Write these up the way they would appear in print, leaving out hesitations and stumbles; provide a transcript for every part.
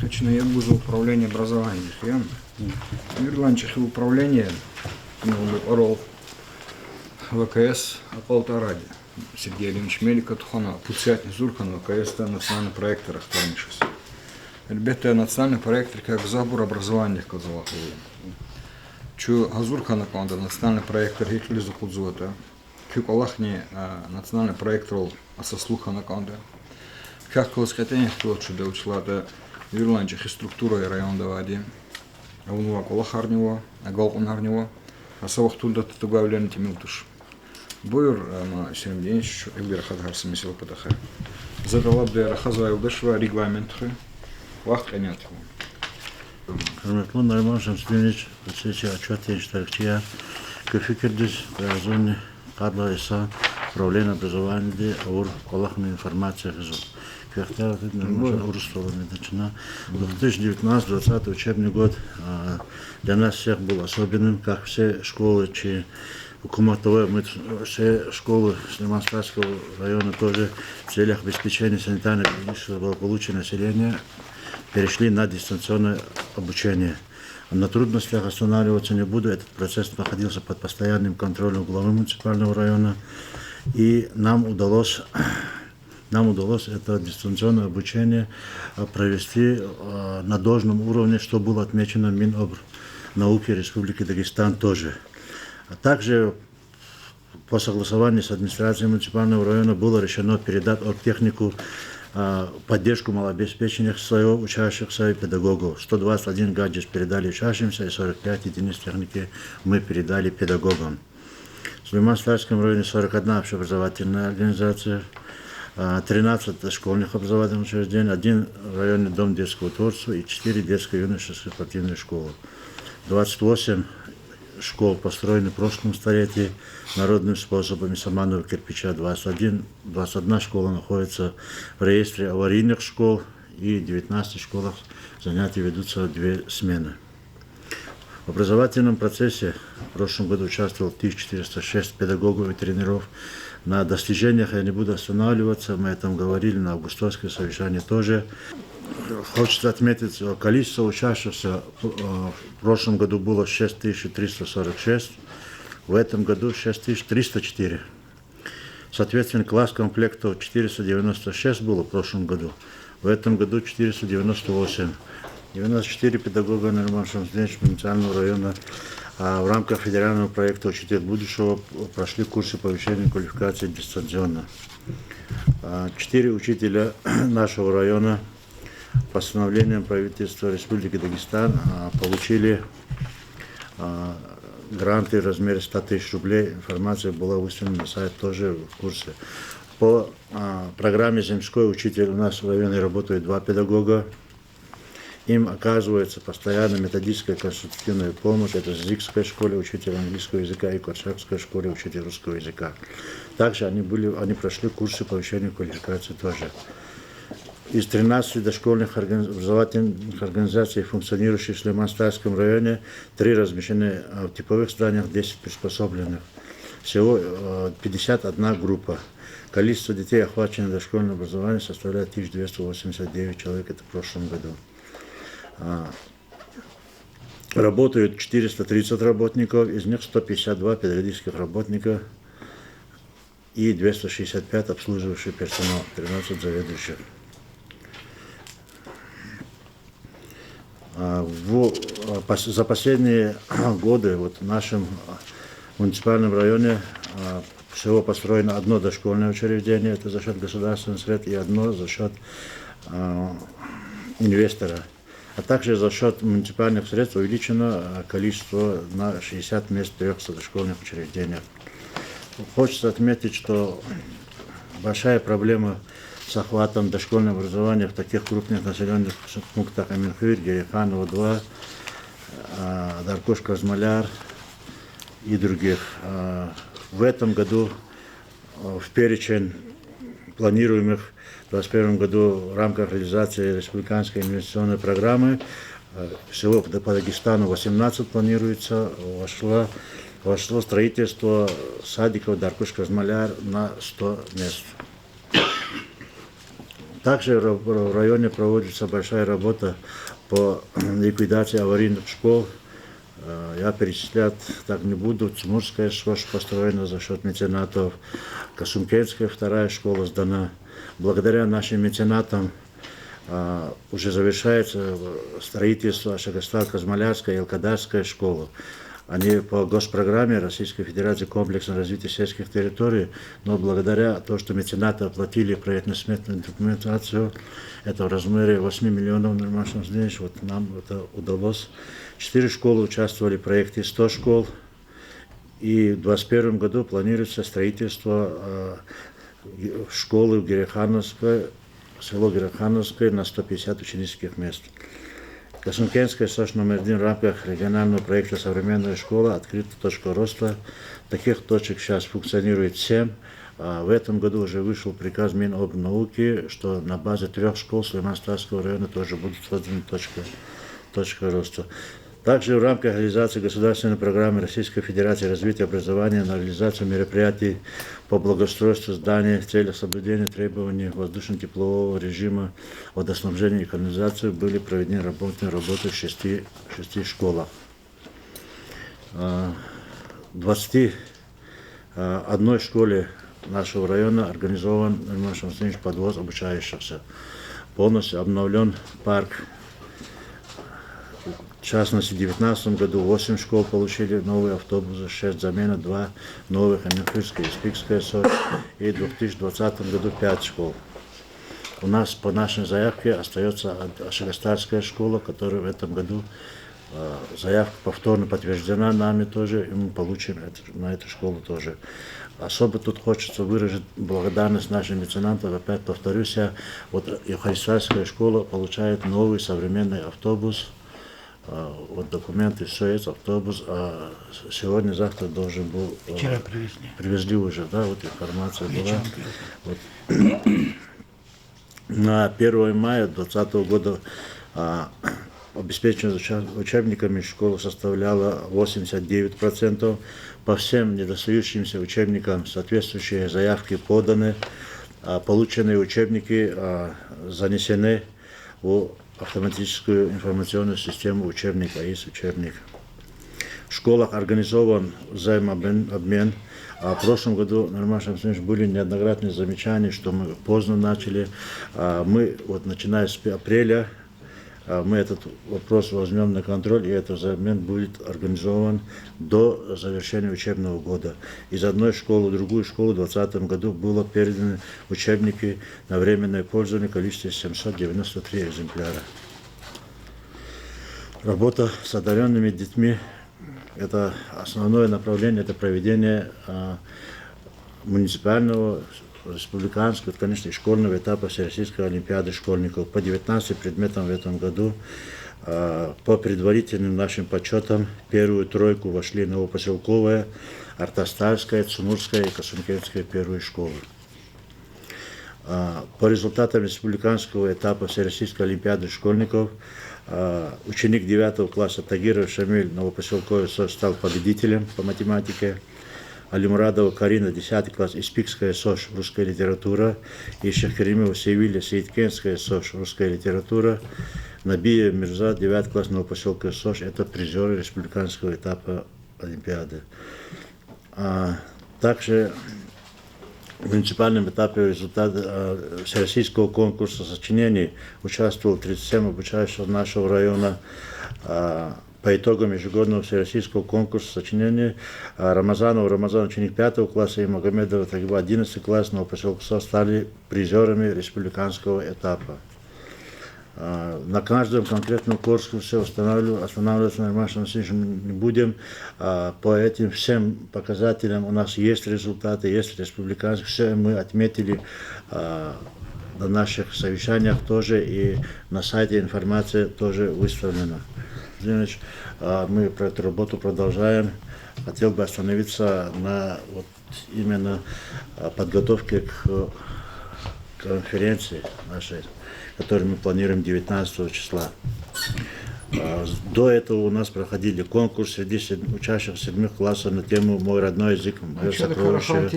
Точно, я буду управление образованием. Ирландчих управление орол ВКС Полторади. Сергей Ильич Мелика Тухана, Пуцятни Зурхан, ВКС национальный проект Рахтарнишес. Ребята, национальный проект как забор образования казалах. Чу Газурхана канда национальный проект Рихли Закудзуата. Кюкалахни национальный проект рол Асаслухана канда. Как колоскатение кто чудо учла да в Ирландии структура и район давади. А у него колохарнего, а голконарнего, а совах туда тугавлен тимилтуш. Бойр на 7 дней еще Эльвира Хадгарса месил потаха. Задала бы Рахазаев дошла регламент хэ. Вахт конят его. Хөрмәтле Найман Шәмсуллинович, сессия отчет ештерекчия, көфикердіз зоны Карла Иса, управление образования, аур колахная информация хизу. Квехтар, Урустова медицина. 2019-2020 учебный год для нас всех был особенным, как все школы, мы все школы Слиман-Спасского района тоже в целях обеспечения санитарно-гигиенического благополучия населения перешли на дистанционное обучение. На трудностях останавливаться не буду. Этот процесс находился под постоянным контролем главы муниципального района. И нам удалось это дистанционное обучение провести на должном уровне, что было отмечено Минобрнауки Республики Дагестан тоже. А также по согласованию с администрацией муниципального района было решено передать оргтехнику поддержку малообеспеченных своего учащихся и педагогов. 121 гаджет передали учащимся и 45 единиц техники мы передали педагогам. В Слиман-Старском районе 41 общеобразовательная организация, 13 дошкольных образовательных учреждений, 1 районный дом детского творчества и 4 детско-юношеские спортивные школы. 28 школ построены в прошлом столетии народными способами саманового кирпича. 21 школа находится в реестре аварийных школ и в 19 школах занятия ведутся 2 смены. В образовательном процессе в прошлом году участвовал 1406 педагогов и тренеров. На достижениях я не буду останавливаться, мы о этом говорили на августовское совещание тоже. Хочется отметить, количество учащихся в прошлом году было 6346, в этом году 6304. Соответственно, класс комплектов 496 было в прошлом году, в этом году 498. 94 педагога Найман-Шамсуллиновича муниципального района в рамках федерального проекта «Учитель будущего» прошли курсы повышения квалификации дистанционно. 4 учителя нашего района постановлением правительства Республики Дагестан получили гранты в размере 100 тысяч рублей. Информация была выставлена на сайт тоже в курсе. По программе «Земской учитель» у нас в районе работают 2 педагога. Им оказывается постоянно методическая консультативная помощь. Это в Зикской школе учитель английского языка и Корчакской школе учитель русского языка. Также они прошли курсы повышения квалификации тоже. Из 13 дошкольных образовательных организаций, функционирующих в Слиман-Старском районе, 3 размещены в типовых зданиях, 10 приспособленных. Всего 51 группа. Количество детей, охваченных дошкольным образованием, составляет 1289 человек. Это в прошлом году. Работают 430 работников, из них 152 педагогических работника и 265 обслуживающий персонал, 13 заведующих. За последние годы в нашем муниципальном районе всего построено 1 дошкольное учреждение, это за счет государственных средств, и 1 за счет инвестора. А также за счет муниципальных средств увеличено количество на 60 мест в 3 дошкольных учреждениях. Хочется отметить, что большая проблема с охватом дошкольного образования в таких крупных населенных пунктах Аминхир, Гериханово 2, Даркош-Казмаляр и других. В этом году в перечень планируемых в 2021 году в рамках реализации республиканской инвестиционной программы всего по Дагестану 18 планируется, вошло строительство садиков Даркош-Казмаляр на 100 мест. Также в районе проводится большая работа по ликвидации аварийных школ. Я перечислять так не буду. Тимурская школа построена за счет меценатов. Касумкенская вторая школа сдана. Благодаря нашим меценатам уже завершается строительство Шагастар-Казмалярская и Алкадарская школа. Они по госпрограмме Российской Федерации комплексного развития сельских территорий, но благодаря тому, что меценаты оплатили проектно-сметную документацию, это в размере 8 миллионов нормальных денег, вот нам это удалось. 4 школы участвовали в проекте 100 школ, и в 2021 году планируется строительство школы в Герехановской, село Герехановское на 150 ученических мест. Касумкенская СОШ номер 1 в рамках регионального проекта «Современная школа» открыта точка роста. Таких точек сейчас функционирует 7. В этом году уже вышел приказ Минобнауки, что на базе 3 школ Сулейман-Старского района тоже будет создана точка роста. Также в рамках реализации государственной программы Российской Федерации развития образования на реализацию мероприятий по благоустройству зданий в целях соблюдения требований воздушно-теплового режима, водоснабжения и канализации были проведены работы в 6 школах. В 21 школе нашего района организован подвоз обучающихся. Полностью обновлен парк. В частности, в 2019 году 8 школ получили новые автобусы, 6 замена, 2 новых Аминфирская и Спикская СОШ, и в 2020 году 5 школ. У нас по нашей заявке остается Шагастарская школа, которая в этом году заявка повторно подтверждена нами тоже, и мы получим на эту школу тоже. Особо тут хочется выразить благодарность нашим меценатам. Опять повторюсь, вот Евхаристийская школа получает новый современный автобус. Вот документы, все есть, автобус, а сегодня-завтра должен был... Вчера привезли. Привезли уже, да, вот информация была. Вот. На 1 мая 2020 года обеспеченность учебниками школа составляла 89%. По всем недостающимся учебникам соответствующие заявки поданы, полученные учебники занесены в автоматическую информационную систему учебника, есть учебник. В школах организован взаимообмен. В прошлом году, Нурмаш Абсанович, были неоднократные замечания, что мы поздно начали. Мы, вот начиная с апреля, мы этот вопрос возьмем на контроль, и этот взаимообмен будет организован до завершения учебного года. Из одной школы в другую школу в 2020 году было переданы учебники на временное пользование в количестве 793 экземпляра. Работа с одаренными детьми – это основное направление, это проведение муниципального, республиканского, конечно, и школьного этапа Всероссийской олимпиады школьников. По 19 предметам в этом году, по предварительным нашим подсчетам, первую тройку вошли Новопоселковая, Артастарская, Цумурская и Касумкенская первые школы. По результатам республиканского этапа Всероссийской олимпиады школьников ученик 9 класса Тагиров Шамиль Новопоселковой СОШ стал победителем по математике. Алимурадова Карина, 10 класс, Испикская СОШ, русская литература, и Шахкеримова Севилья, Сейткенская СОШ, русская литература, Набия Мирза, 9 класс, Новопоселковая СОШ, это призеры республиканского этапа Олимпиады. Также в муниципальном этапе результата всероссийского конкурса сочинений участвовало 37 обучающихся нашего района. По итогам ежегодного всероссийского конкурса сочинений Рамазанов ученик 5 класса и Магомедова Тагиба 11 класс Новопоселка СО стали призерами республиканского этапа. На каждом конкретном конкурсе останавливаться не будем. По этим всем показателям у нас есть результаты, есть республиканские. Все мы отметили на наших совещаниях тоже, и на сайте информация тоже выставлена. Мы про эту работу продолжаем. Хотел бы остановиться на вот именно подготовке к конференции нашей, которую мы планируем 19 числа. До этого у нас проходили конкурсы среди учащихся 7 классов на тему «Мой родной язык, мое сокровище».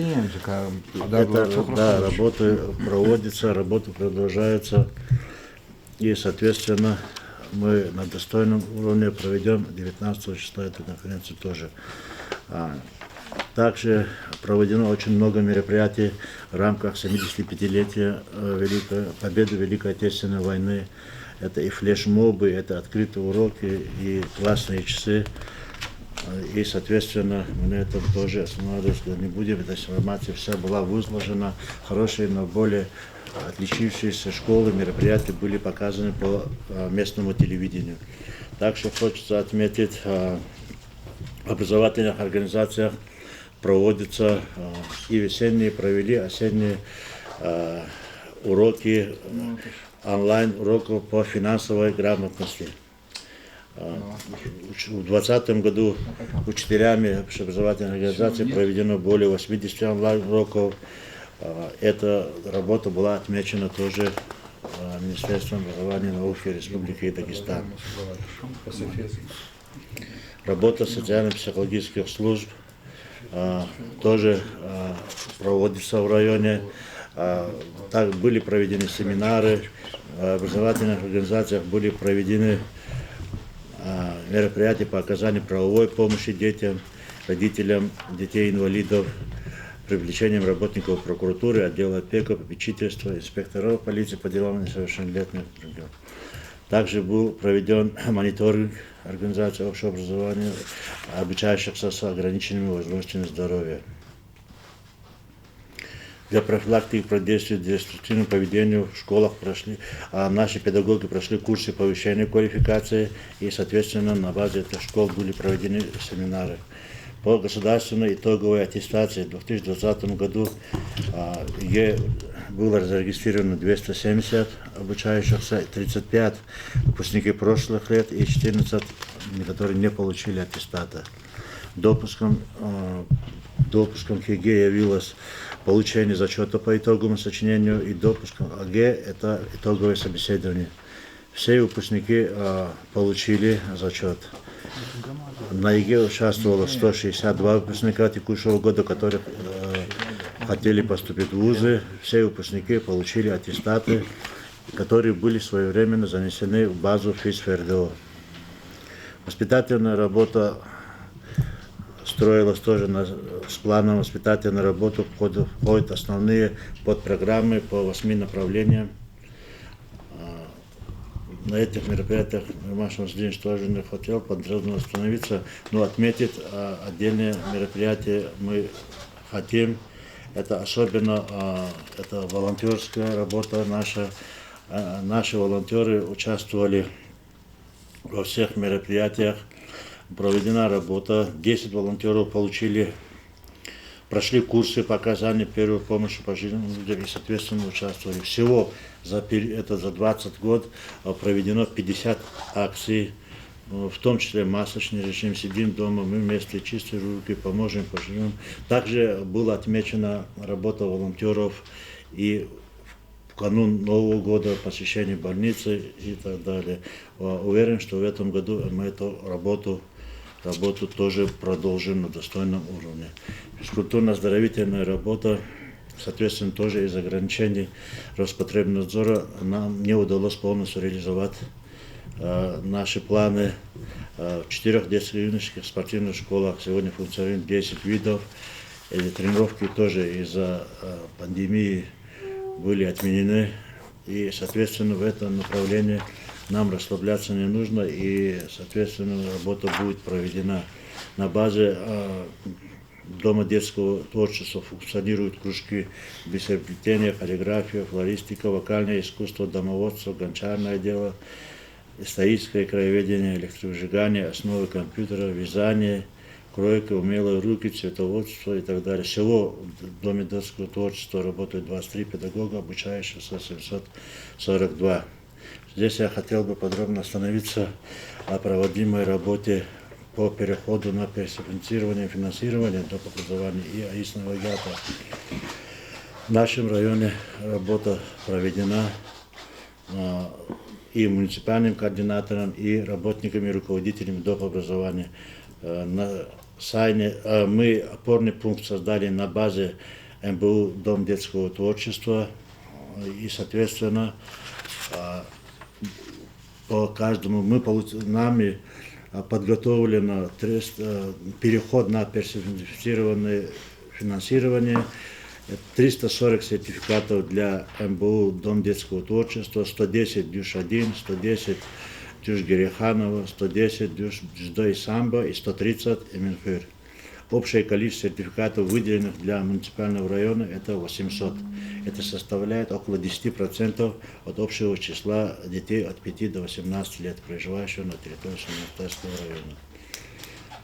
Да, работа проводится, работа продолжается. И, соответственно, мы на достойном уровне проведем 19 числа эту конференцию тоже. Также проведено очень много мероприятий в рамках 75-летия победы Великой Отечественной войны. Это и флешмобы, это открытые уроки и классные часы. И, соответственно, мы на этом тоже останавливаться не будем. Эта информация вся была выложена. Хорошие, но более отличившиеся школы, мероприятия были показаны по местному телевидению. Также хочется отметить, в образовательных организациях проводятся и весенние, провели осенние уроки, онлайн-уроков по финансовой грамотности. В 2020 году учителями общеобразовательной организации проведено более 80 онлайн-уроков. Эта работа была отмечена тоже Министерством образования и науки Республики Дагестан. Работа социально-психологических служб тоже проводится в районе. Так были проведены семинары, в образовательных организациях были проведены мероприятия по оказанию правовой помощи детям, родителям детей-инвалидов, привлечением работников прокуратуры, отдела опеки, попечительства, инспекторов полиции по делам несовершеннолетних. Также был проведен мониторинг организации общего образования, обучающихся с ограниченными возможностями здоровья. Для профилактики противодействия деструктивному поведению в школах наши педагоги прошли курсы повышения квалификации, и, соответственно, на базе этих школ были проведены семинары. По государственной итоговой аттестации в 2020 году было зарегистрировано 270 обучающихся, 35 выпускники прошлых лет и 14, которые не получили аттестата. Допуском к ЕГЭ явилось получение зачета по итоговому сочинению, и допуском к ЕГЭ – это итоговое собеседование. Все выпускники получили зачет. На ЕГЭ участвовало 162 выпускника текущего года, которые хотели поступить в вузы. Все выпускники получили аттестаты, которые были своевременно занесены в базу ФИС-ФРДО. Воспитательная работа строилась тоже с планом воспитательной работы. Входят основные подпрограммы по 8 направлениям. На этих мероприятиях Нурмаш Шамсудинович тоже не хотел подробно остановиться, но отметить отдельные мероприятия мы хотим. Это особенно это волонтерская работа наша. Наши волонтеры участвовали во всех мероприятиях. Проведена работа. 10 волонтеров прошли курсы по оказанию первой помощи пожилым людям и, соответственно, участвовали. Всего за 20 год проведено 50 акций, в том числе масочный режим, сидим дома, мы вместе, чистые руки, поможем пожилым. Также была отмечена работа волонтеров и в канун Нового года, посещение больницы и так далее. Уверен, что в этом году мы эту работу тоже продолжим на достойном уровне. Физкультурно-оздоровительная работа, соответственно, тоже из ограничений Роспотребнадзора нам не удалось полностью реализовать наши планы. В 4 детско-юношеских спортивных школах сегодня функционирует 10 видов. Эти тренировки тоже из-за пандемии были отменены. И, соответственно, в этом направлении нам расслабляться не нужно, и, соответственно, работа будет проведена. На базе Дома детского творчества функционируют кружки бисероплетения, хореография, флористика, вокальное искусство, домоводство, гончарное дело, историческое краеведение, электровыжигание, основы компьютера, вязание, кройка, умелые руки, цветоводство и так далее. Всего в Доме детского творчества работают 23 педагога, обучающихся 742. Здесь я хотел бы подробно остановиться о проводимой работе по переходу на персофинансирование, финансирование доп. Образования и аистного ЯТа. В нашем районе работа проведена. и муниципальным координаторам, и работникам, и руководителям доп. Образования. Мы опорный пункт создали на базе МБУ Дом детского творчества, и, соответственно, по каждому нами подготовлено переход на персонифицированное финансирование, 340 сертификатов для МБУ Дом детского творчества, 110 Дюш-1, 110 Дюш Гереханова, 110 Дюш Дждо и Самбо и 130 Эминфир. Общее количество сертификатов, выделенных для муниципального района, это 800. Это составляет около 10% от общего числа детей от 5 до 18 лет, проживающих на территории Шемонтовского района.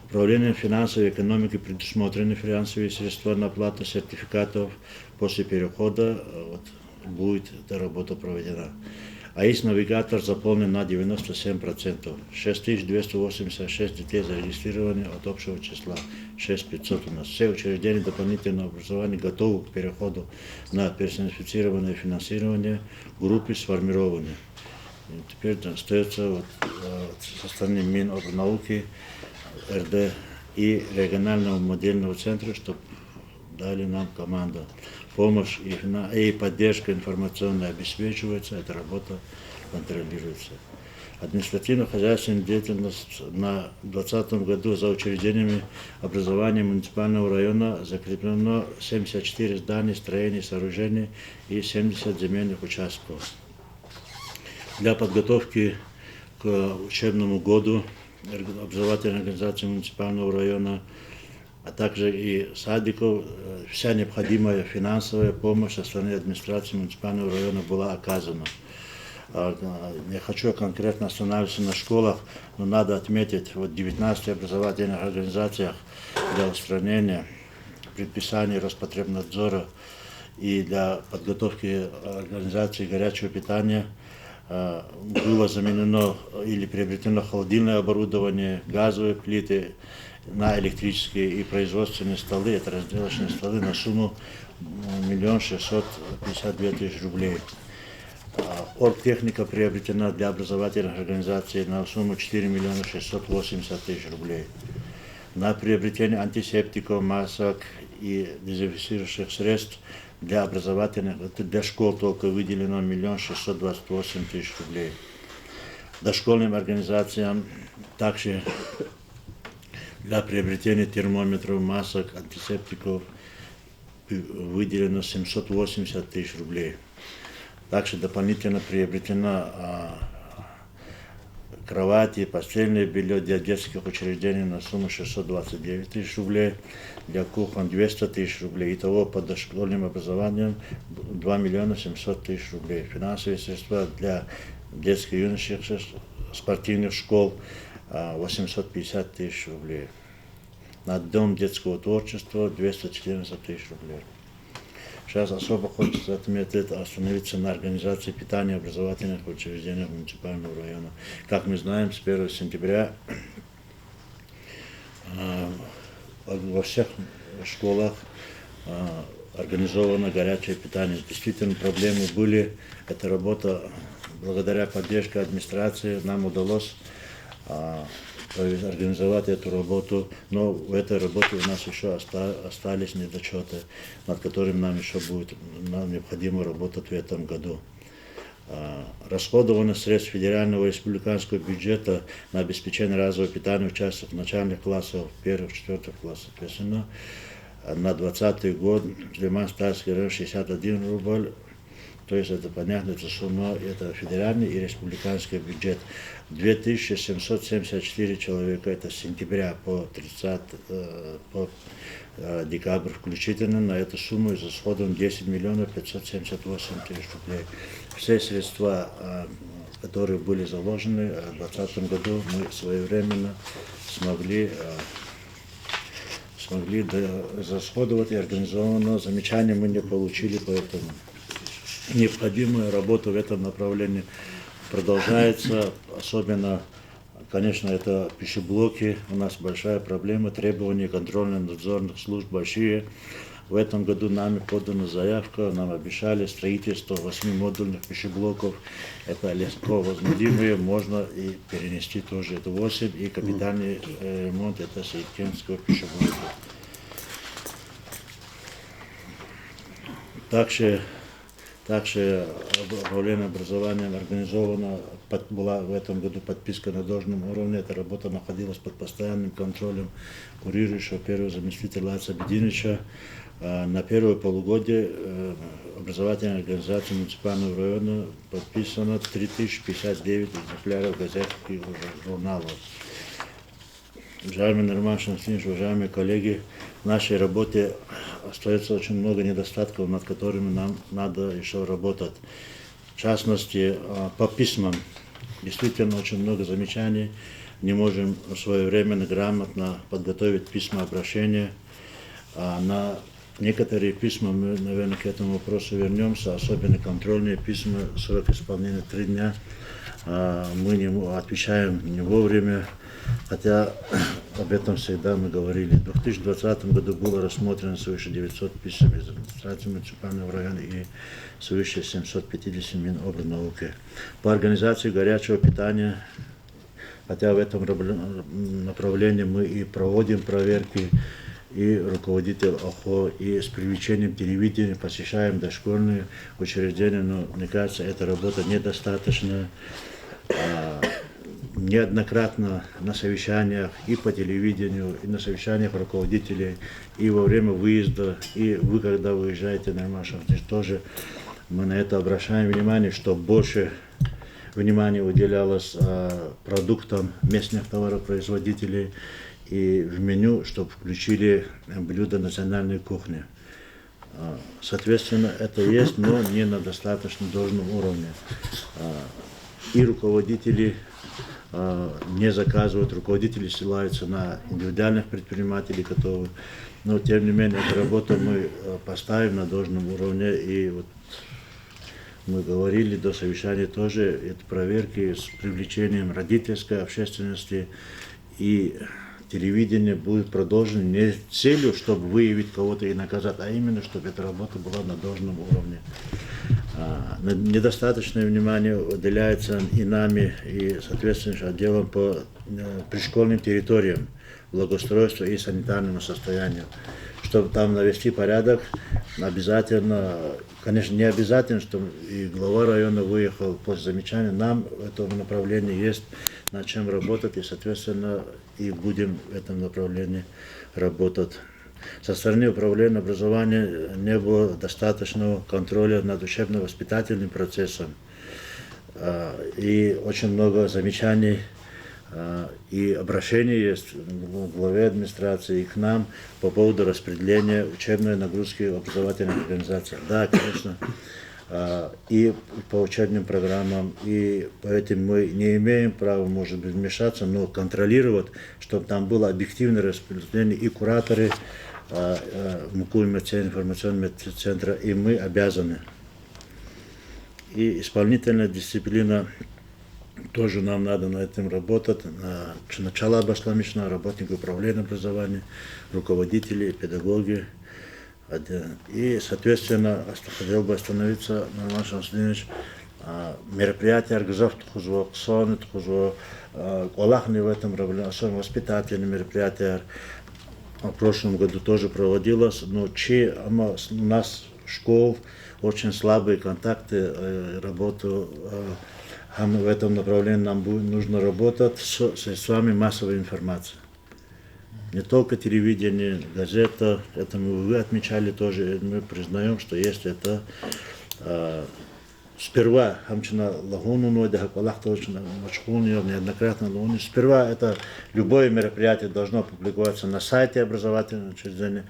Управлением финансовой экономики предусмотрены финансовые средства на оплату сертификатов. После перехода будет эта работа проведена. АИС-навигатор заполнен на 97%. 6286 детей зарегистрированы от общего числа. 6500 у нас. Все учреждения дополнительного образования готовы к переходу на персонифицированное финансирование. Группы сформированы. И теперь остается со стороны Миноборнауки, РД и регионального модельного центра, чтобы дали нам команду. Помощь и поддержка информационная обеспечивается, эта работа контролируется. Административно-хозяйственная деятельность на 2020 году за учреждениями образования муниципального района закреплено 74 зданий, строений, сооружений и 70 земельных участков. Для подготовки к учебному году образовательной организации муниципального района, а также и садиков, вся необходимая финансовая помощь со стороны администрации муниципального района была оказана. Я хочу конкретно останавливаться на школах, но надо отметить, в 19 образовательных организациях для устранения предписаний Роспотребнадзора и для подготовки организации горячего питания было заменено или приобретено холодильное оборудование, газовые плиты на электрические и производственные столы, это разделочные столы на сумму 1 652 000 рублей. Оргтехника приобретена для образовательных организаций на сумму 4 680 000 рублей. На приобретение антисептиков, масок и дезинфицирующих средств для образовательных, для школ только выделено 1 628 000 рублей. Дошкольным организациям также для приобретения термометров, масок, антисептиков выделено 780 000 рублей. Также дополнительно приобретено кровати, постельное белье для детских учреждений на сумму 629 000 рублей, для кухон 200 000 рублей. Итого по дошкольным образованием 2 700 000 рублей. Финансовые средства для детских и юношеских спортивных школ 850 000 рублей. На дом детского творчества 214 000 рублей. Сейчас особо хочется отметить, остановиться на организации питания образовательных учреждений муниципального района. Как мы знаем, с 1 сентября во всех школах организовано горячее питание. Действительно, проблемы были. Эта работа, благодаря поддержке администрации, нам удалось организовать эту работу, но в этой работе у нас еще остались недочеты, над которыми нам необходимо работать в этом году. Расходовано средств федерального и республиканского бюджета на обеспечение разового питания участников начальных классов, 1-4 классов, соответственно, на 2020 год Лиман-Стальский район 61 рубль. То есть это понятно, это сумма, это федеральный и республиканский бюджет. 2774 человека, это с сентября по декабрь включительно, на эту сумму израсходовано 10 578 000 рублей. Все средства, которые были заложены в 2020 году, мы своевременно смогли израсходовать и организованно. Замечания мы не получили, поэтому необходимая работа в этом направлении продолжается, особенно, конечно, это пищеблоки, у нас большая проблема, требования контрольно-надзорных служб большие, В этом году нами подана заявка, нам обещали строительство 8 модульных пищеблоков. Это легко возместимые, можно и перенести тоже это 8, и капитальный ремонт это Саидкентского пищеблока. Также управление образованием организовано, была в этом году подписка на должном уровне. Эта работа находилась под постоянным контролем курирующего первого заместителя Лаца Бединича. На первое полугодие образовательной организации муниципального района подписано 3059 экземпляров газет и журналов. Уважаемый Нурман Шамсинович, уважаемые коллеги, в нашей работе остается очень много недостатков, над которыми нам надо еще работать. В частности, по письмам. Действительно, очень много замечаний. Не можем своевременно, грамотно подготовить письма обращения. На некоторые письма мы, наверное, к этому вопросу вернемся, особенно контрольные письма, срок исполнения 3 дня. Мы не отвечаем не вовремя, хотя об этом всегда мы говорили. В 2020 году было рассмотрено свыше 900 писем из администрации муниципального района и свыше 750 Минобрнауки. По организации горячего питания, хотя в этом направлении мы и проводим проверки, и руководитель ОХО, и с привлечением телевидения посещаем дошкольные учреждения, но мне кажется, эта работа недостаточна. Неоднократно на совещаниях и по телевидению, и на совещаниях руководителей, и во время выезда, и вы, когда выезжаете на Машах, здесь тоже мы на это обращаем внимание, что больше внимания уделялось продуктам местных товаропроизводителей, и в меню, чтобы включили блюда национальной кухни. Соответственно, это есть, но не на достаточно должном уровне. И руководители не заказывают, руководители ссылаются на индивидуальных предпринимателей, которые, но тем не менее, эту работу мы поставим на должном уровне, и вот мы говорили до совещания тоже, это проверки с привлечением родительской общественности и телевидение будет продолжено не с целью, чтобы выявить кого-то и наказать, а именно, чтобы эта работа была на должном уровне. Недостаточное внимание уделяется и нами, и, соответственно, отделом по пришкольным территориям, благоустройству и санитарному состоянию. Чтобы там навести порядок, обязательно, конечно, не обязательно, чтобы и глава района выехал после замечания. Нам в этом направлении есть над чем работать, и, соответственно, и будем в этом направлении работать. Со стороны управления образования не было достаточного контроля над учебно-воспитательным процессом. И очень много замечаний и обращений есть к главе администрации и к нам по поводу распределения учебной нагрузки в образовательных организациях. Да, конечно, и по учебным программам, и поэтому мы не имеем права, может быть, вмешаться, но контролировать, чтобы там было объективное распределение, и кураторы МУКУ информационного центра, и мы обязаны. И исполнительная дисциплина, тоже нам надо на этом работать. Начало обошламичного, работники управления образования, руководители, педагоги. И, соответственно, хотел бы остановиться, Нурман Шамсинович, мероприятия организовав Тухузо, Ксоны, Тухузо, Олахны в этом проблеме, особенно воспитательные мероприятия. В прошлом году тоже проводилось, но у нас школ очень слабые контакты, работу в этом направлении нам нужно работать с средствами массовой информации. Не только телевидение, газета, это вы отмечали тоже, мы признаем, что есть это. Сперва сперва это любое мероприятие должно публиковаться на сайте образовательного учреждения,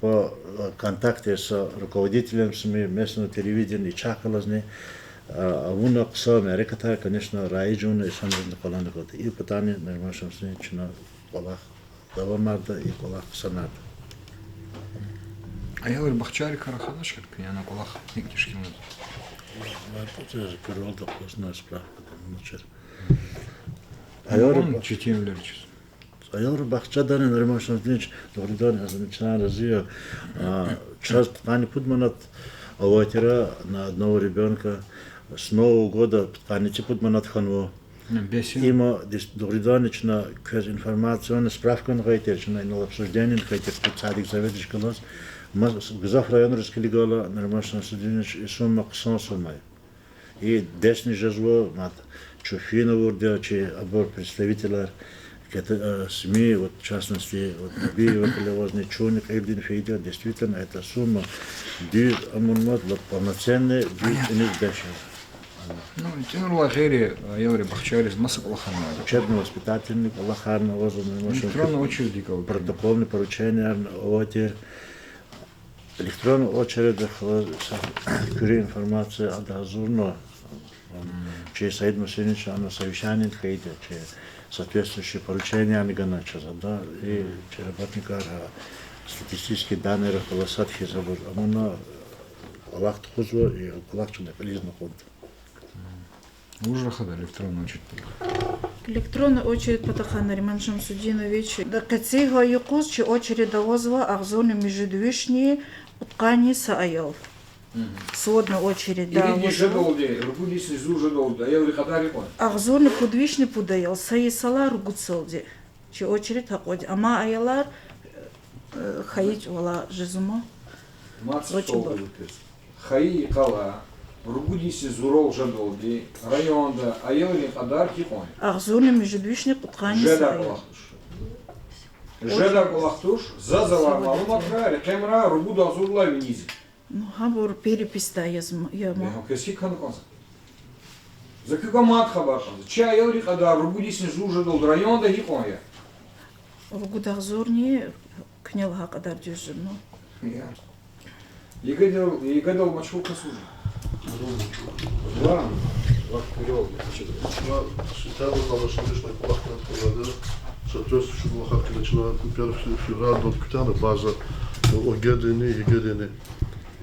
по контакте с руководителем СМИ, местного телевидения и чакалазни. Вунок с Америката, конечно, Райджуна и Сандрина Коланакота. И питание на нашем случае на Колах Давамарда и Колах Санат. А я говорю, Бахчари Карахадаш, как я на Колах Никтишки. Это природа, поздная справка. А я говорю, Читим Лерчис. Ayol bakçadan нормально день, добрый начинаю развивать. Часто они подманат аватира на одного ребенка с Нового года, они подманат ханво. Има добридонична көз информационная справка на хайтер, на обсуждение хайтер, специалик заведешь класс. Гзаф район раскилигала нормально судинич и сумма ксан суммай. И десни жазво над Чуфина вурдя, че обор представителя СМИ, вот в частности, вот Набиева, Колевозный Чуник, Эйбдин Фейдер, действительно, эта сумма дюд амунмат полноценная, дюд и не дешево. Ну, Тимур Хейри, Елри Бахчарис, Масак Лохана. Учебно-воспитательный, Аллахарна, электронная очередь, протокольное поручение, электронная очередь, кюри информация от Азурно, че Саид Мусинич, она совещание Хейдер, че соответствующие поручения они ганачат, да, и че работника статистические данные Рахаласад Хизабур, амуна Аллах Тхузва и Аллах Чудакализна Худ. Уже хода электронная очередь. Электронная очередь Патахана Риман Шамсудинович. Да кацега юкус, че очередь довозила ахзоны междвишние уткани сааял. Сводная очередь довозила. Ахзоны подвишни подаял, саисала ругуцелди. Че очередь хаходи. Ама аялар хаить вала жезума. Хаи кала. Ругудиси зурол жадолди, районда, айелни хадар кипон. Ахзоны междвишни уткани сааял. Жеда Галахтуш, Зазала, Малумакра, Рекемра, Ругуда Азурла Венизи. Ну, хабор перепись да я Кеси Канконса. За Кюгамат Хабахан, Ча Елри Хада, Ругудис Низужадол, район да Хиконя. Ругуда Азурни, Княл Хакадар Дюжину. Егадал Мачху Касужи. Ладно, Считаю, что лишний плахтан проводил. Соответствующий лохатки начинают 1 февраля до Кутяна, база Огедини и Гедини.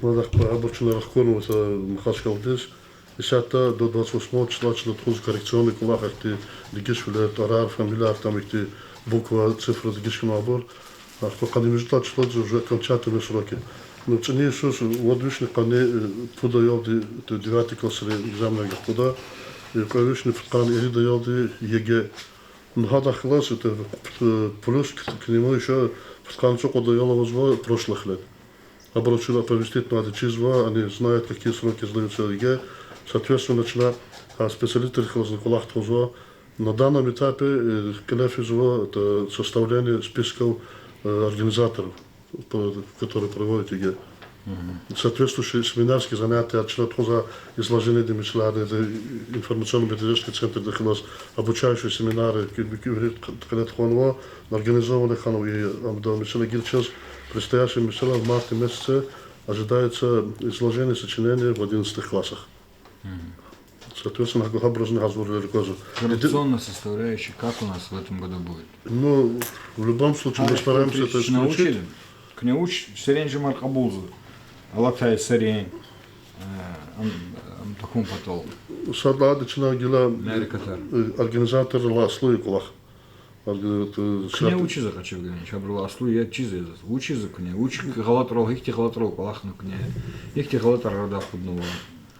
Мы обучены расходовать Махашкалдис. 10 до 28 числа начнут коррекционный кулак, где лигиш влияет арар, фамилия, там где буква, цифра лигишки набор. А пока не между число уже окончательные сроки. Но цене Иисус, водвишник пане подаел 9 класс экзамена господа, и ковишник пане или даел ЕГЭ. Но хада класс это плюс к нему еще в конце подаела возва прошлых лет. Обручила повестить надо чизва, они знают, какие сроки сдаются ЕГЭ. Соответственно, начала специалисты Хлазнакулах Тхузва. На данном этапе Каляфизова это составление списков организаторов, которые проводят ЕГЭ. Соответствующие семинарские занятия, отчет за изложение демислады, информационно-методический центр, где у нас обучающие семинары, организованные ханов и Амдамисела Гильчас, предстоящий Мисела в марте месяце ожидается изложение сочинения в 11 классах. Соответственно, образно разворили козу. Коррупционная составляющая, как у нас в этом году будет? Ну, в любом случае, мы стараемся это исключить. Кнеуч Сиренджи Маркабузу, Алатай Сарень, Амтахум Патол. Садладычна гила организатор Ласлу и Кулах. Кнеучи захочу говорить, Абру Ласлу, я чизы. Учи за кне, учи галатрол, их галатрол, Кулах на кне, их галатар рада худного.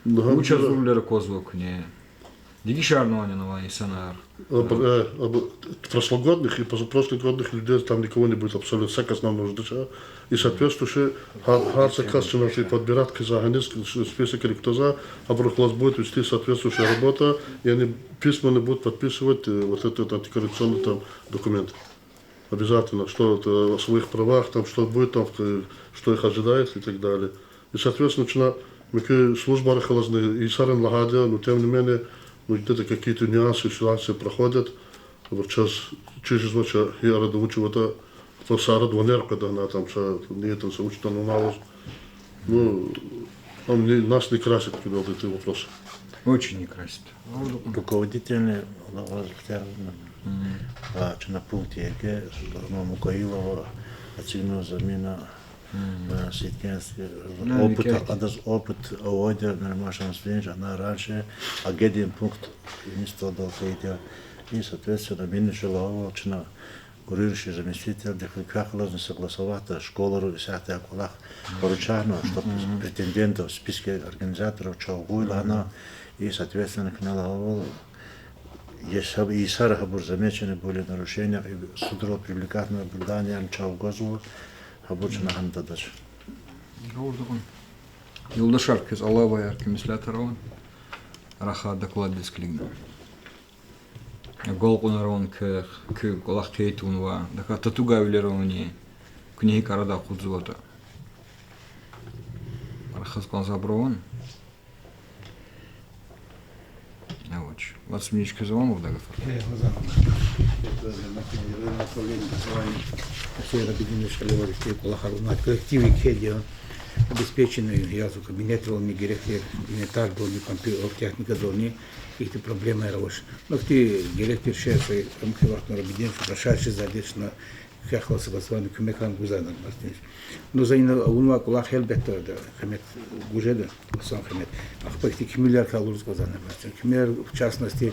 Уча зурлера козлу кне. Дигишарного не на Исанар. Прошлогодних и позапрошлогодних людей там никого не будет абсолютно всяко основного ждача. И соответствующие харца касчиновцы подбирать казаханский список электроза, а класс будет вести соответствующая работа, и они письменно будут подписывать вот этот антикоррупционный там документ. Обязательно, что это о своих правах, там, что будет, там, что их ожидает и так далее. И соответственно, служба архалазны и сарен лагадя, но тем не менее, где-то какие-то нюансы, ситуации проходят. Вот сейчас через ночь я рада учу то сара двонер, когда она там не это се учит, но на ну, нас не красит, когда вот эти вопросы. Очень не красит. Руководитель на пункте ЕГЭ, Мукаилова, оценил замена ситкенский опыт оводя на нашем свете, она раньше агедин пункт не стал долго и соответственно минуше лава чина курирующий заместитель, деквакалазно согласовато школу десятая кулак поручано, что претендентов в списке организаторов Чаугуйла она и, соответственно, к налоговому и сарахабур замечены были нарушения и судро привлекать на наблюдение Чаугазу хабурчина хандадаш. Юлдашар кез Аллава аркемислятарон раха доклад дисклигна. Голкунарон к голах кейтунва, дака татуга вилерони книги карада худзуата. Рахаскан заброван. Ауч. 20 минут звонок дагав. Все рабидины школы колахарунат коллективы кедио обеспеченные язык кабинет волни директор инвентарь долни компьютер техника долни их проблемы рабоч. Но ты директор шеф и компьютер рабидин прошедший задешно хахла согласование кумекан гузана мастиш. Но за ина унва колах хелбетто да хамет гужеда сам хамет. Ахпахти кимилар калурс гузана мастиш. Кимилар в частности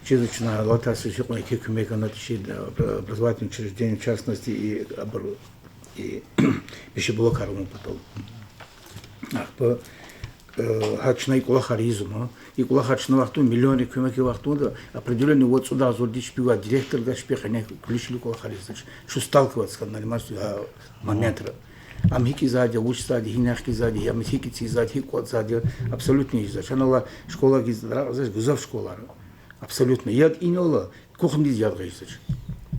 чрезвычайно латасы шиконки кумекан натиши образовательные учреждения в частности и пищеблок арму потом. Ахпа хачнай кулахаризма и кулахачна вахту миллионы кумеки вахту да определенный вот сюда зурдич пива директор гашпеханя ключили кулахаризач что сталкиваться с нормальностью момента амхики сзади учится хинахки сзади амхики сзади код сзади абсолютно не сзади она школа гиздраз гузов школа абсолютно я инола кухни ядгаисач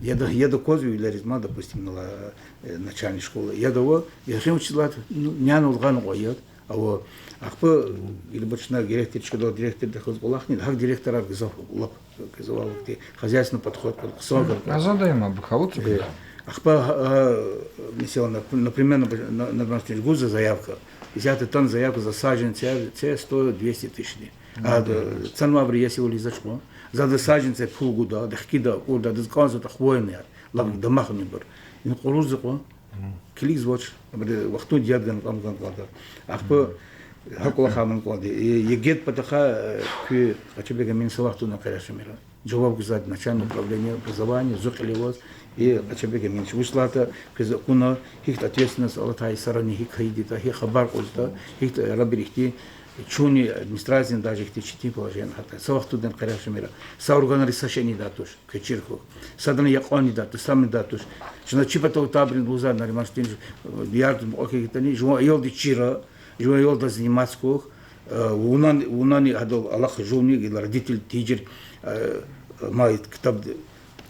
я до козу или резма допустим на начальной школы я до я же учила нян улган гоят а ахпа или бочна директор до директор доход булахни хак директора гизов лап гизовал те хозяйственный подход к согар Задаем абхаут. ахпа например на маршруте гуза заявка взятый тон заявку за саженцы 100-200 тысяч а цена в если улизачмо за саженцы полгода дохкида куда дисказу тахвойный лав домахни бар ин курузко клиз watch вахту диадган камган квада ахпа хакула хаман квади егет патаха к ачебега мин савахту на карашмира жаваб гизад начальное управление образования зухлевоз и ачебега мин ушлата куна хит ответственность алатай сарани хит хайдита хит хабар козта хит рабирихти чуни администрация даже их течити положение хата савахту ден карашмира саурган рисашени датуш кечирку садан яқони датуш сам датуш шна чипато табрин буза на римастин ярд окей тани жо йолди чира жо йолда занимацкох унани адол аллах жуни и родитель тижер мает китаб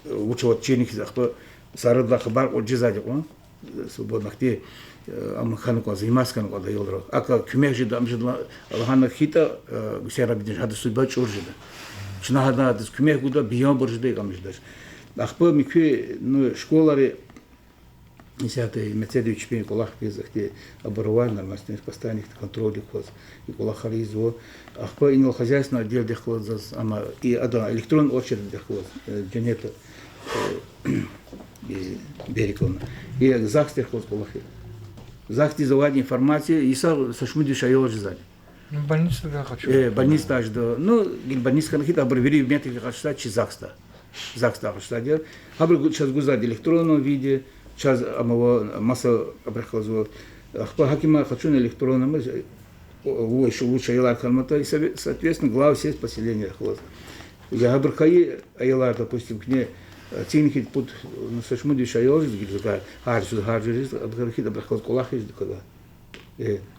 учет чених захпа сарада хабар оджизади он свободнахти амханко занимаскан года йолдро ака кумежи дамжидла алхана хита гусерабидин хада судьба чуржида чна хада дис кумех гуда бион боржида гамжидаш ахпа микви ну школари Несятый Мецедович пень колах пизахте оборвал нормальный постоянный контроль ход и колахаризо ахпа инал хозяйственный отдел дехлоз ама и ада электрон очередь дехлоз дженета и береклон и захстер ход колахи захти заводи информации и со шмуди шайолж зали Больница я хочу. Больница аж до ну больница канахита обревери в метре хашта чи захста хашта абр сейчас гузад электронном виде сейчас масса обрехлазу ахпа хакима хочу на электронном еще лучше айлар калмата и соответственно глава сеть поселения хлоз я абрхаи айлар допустим к ней цинхит под сашмуди шайолж гизга харжис абрхаи абрхлаз колах из когда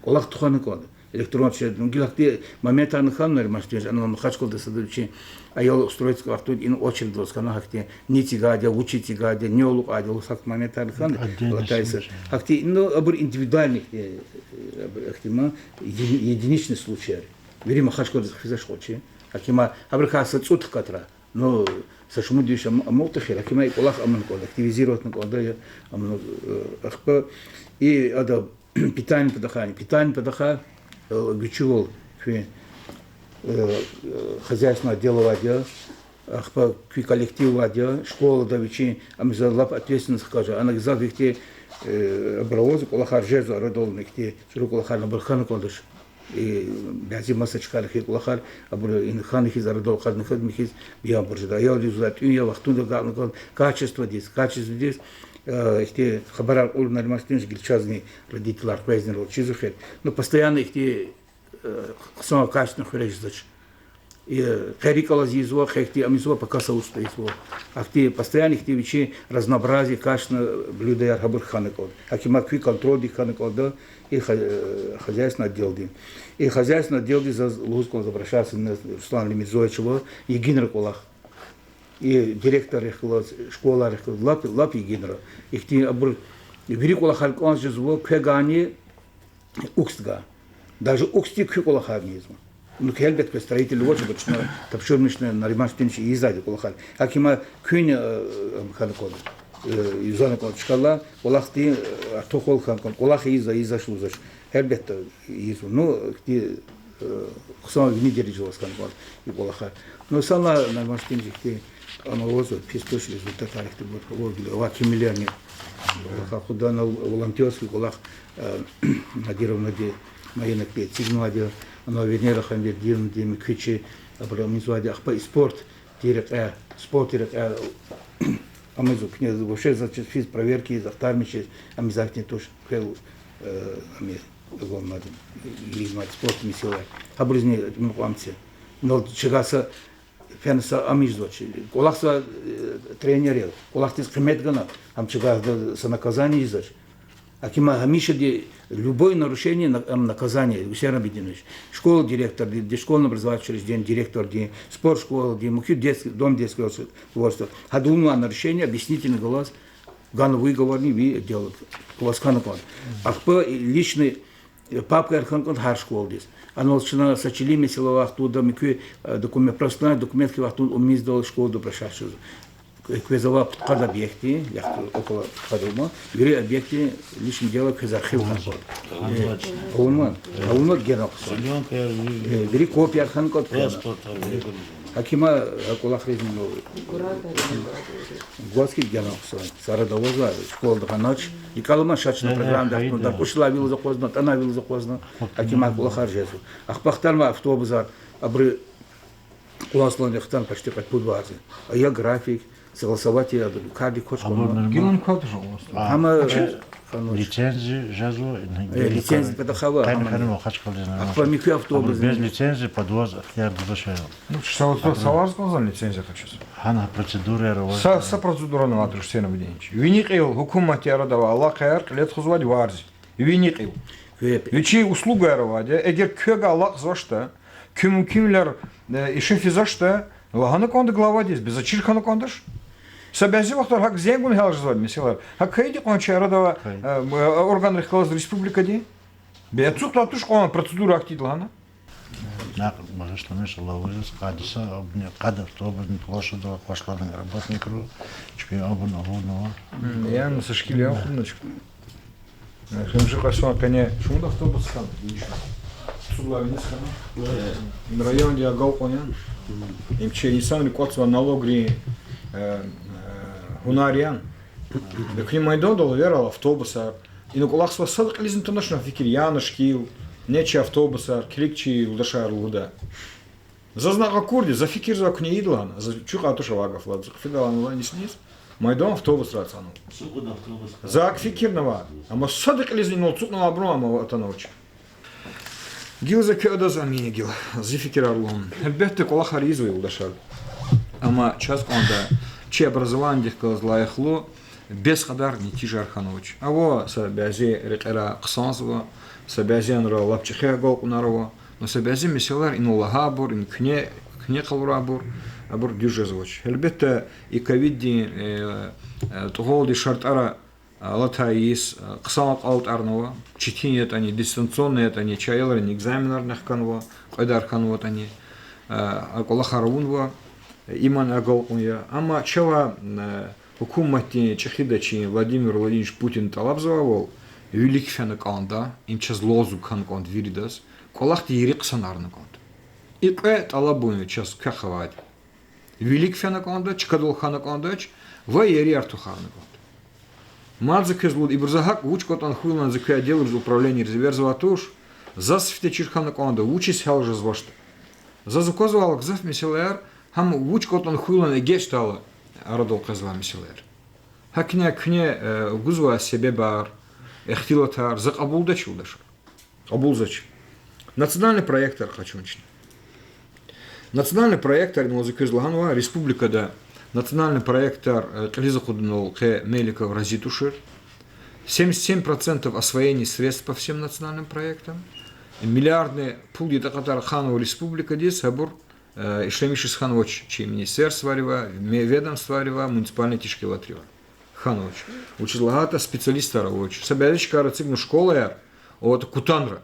колах туханы кода электрон чет гилахте моментально ханнер мастер она хачкол да садучи аял строится квартал ин очередь доскана хакте нитигаде учитигаде неолук адил сак моментально хан латайса хакте но абр индивидуальный ахтима единичный случай верим хачкол да физашхочи хакима абрхаса цут катра но сашму диш амолтахир хакима колах аман код активизировать на кода ахпа и ада питание подоха гучевол хозяйственное дело вадя ахпа коллектив вадя школа давичи амзалап ответственность скажа она завихте образование колахар жезу родолнихте широколахар на бархан кодыш بعضی مسائل خیلی کلاخر ابر این خانه کی زرد دو خد نخد میخیز بیام برجدا یا دیزات یا وقتون دو قال نکن کاچست دیس эти хабар ул нормальный гильчазный родитель арпайзный вот чизу хет но постоянно эти сон качественно хреждач и харикалаз изо хехти амизо пока сауста изо ахти постоянно эти вещи разнообразие качественно блюда я хабар ханекод акима кви контроль ди ханекод да и хозяйственный отдел дин и хозяйственный отдел ди за лузкол забрашался на Руслан Лимизоевичева и генералах и директор их школа их лап и генера их ти абр великола халкон же зло кегани укстга даже уксти кекола харнизм ну келбет к строитель вот что тапшурмишне наримаштинчи изади колахар акима кюн халкон изана колчкала колахти артохол халкон колах иза шузаш келбет изу ну ти хсон гнидери жос халкон и колахар но сала наримаштинчи ти аналозу пистош результат архты вот логили вакимилерни куда на волонтерский колах надировно де майна пе сигнаде но венера ханде дин дим кичи абрамизуаде ахпа спорт дирек спорт дирек амазу князь вообще за физ проверки за втормичи амизактин тош хел ами главное лизмат спорт миссия абризни муамце но чегаса фенса амизоч колахса тренер колахтис кметгана амчига за наказание изоч акима хамиша де любое нарушение наказание усердно объединишь школа директор де школьное образовательное учреждение директор де спорт школа де мухи детский дом детского творчества хадуну нарушение объяснительный голос ган выговорный ви делают колосканакон ахпа личный папка арханкон хар школ дес аналчина сочили месилова оттуда микю документ простой документ оттуда умиздал школу до прошашу квезова под объекты яхту около подума гри объекты лишним дело казахил ханкон он герокс гри копия ханкон акима колахризм Горский генокс сарадовоза школа ханач и калма шачна программа да ушла вил запоздно она вил запоздно акима колахаржесу ахпахтарма автобусар абры класслон яхтан почти как подвази а я график согласовать я каждый хочет Гимн код жолост. ама лицензии жазу лицензия подахава ханим хачкалдина а помики автобус без лицензии подвоз ахтияр душайл Ну что вот саларского за лицензия хочу. хана процедура ровоз Са процедура на латуш сена бденич. Виникил хукумат ярадава Аллах хайр лет хузвать варзи. Виникил. Вечи услуга яраваде эгер көга Аллах зашта кümler işe fizашта лагана конда глава дес без ачирхана кондаш. Собязи вахтар хак зенгун хал жзвать месилар. Хак хайди конча ярадава орган рехлаз республика ди. Бецук латуш кон процедура актидлана. на магашламеш лавыз кадиса обне кадр тобын площадь пошланы работник ру чпи обн обно Я на сашкиле ахуночку. Хемжи кашон коне шунда автобус хан. Сулавинис хан. В районе Диагал конян. Им че инсан рекордсва налогри Хунариан. К ним майдон долверал автобуса. И на кулахсва садок лизн то нашна фикир янашкил. Нече автобуса, крикчи удашар луда. За знака курди, за фикир за кне идлан, за чуха туша вагов лад, за фигалан лан снис. Майдон автобус рацану. За фикирного, ама садок лизн нол цукного аброма атанович. Гил за кёда за мигил, за фикир арлон. Бетте кулахар изуй удашар. Ама час конда, че образование дихкал злаехло, без хадар не тижар ханович. А во са бязе рекера ксансва. Собязен ра лапчихе голкунарова, но собязен меселар ин лагабур, ин кне қалурабур, абур дюжезоч. Элбетте и ковидди туголди шартара латаис, қсамақ аут арнова, читинет они, дистанционные они, чайлар они, экзаменар нахканова, қайдар ханова они, аколахараунва, иман аголкуня. Ама чава хукумати чехидачи Владимир Владимирович Путин талабзавал, Велик фенаканда, им час лозу канконд виридас, колахти ирик санарнаконд. И это алабуни час кахавать. Велик фенаканда, чкадол ханакандач, вайери артухарнаконд. Мадзак излуд и брзахак вучкот анхуйлан закая делал из управления резерватуш, Зас фите чирхана конда учись хал же звашта. За заказывал гзаф мисилер, хам уч котон хуйлан эгештала арадол казва мисилер. Хакне гузва себе бар, эхтилатар, за абулда чудаш. Абулзач. Национальный проектор хочу начать. Национальный проектор, ну, закизлаганова, республика, да. Национальный проектор Тлизахуднул Х. Меликов Разитушир. 77% освоения средств по всем национальным проектам. Миллиардные пулги Такатар Ханова Республика, здесь Сабур, Ишлемишис Ханович, чьи министерство, ведомство, муниципальные тишкилатрива. Ханович. Учизлагата специалиста Равоч. Собядичка Арцигну школа, вот Кутанра.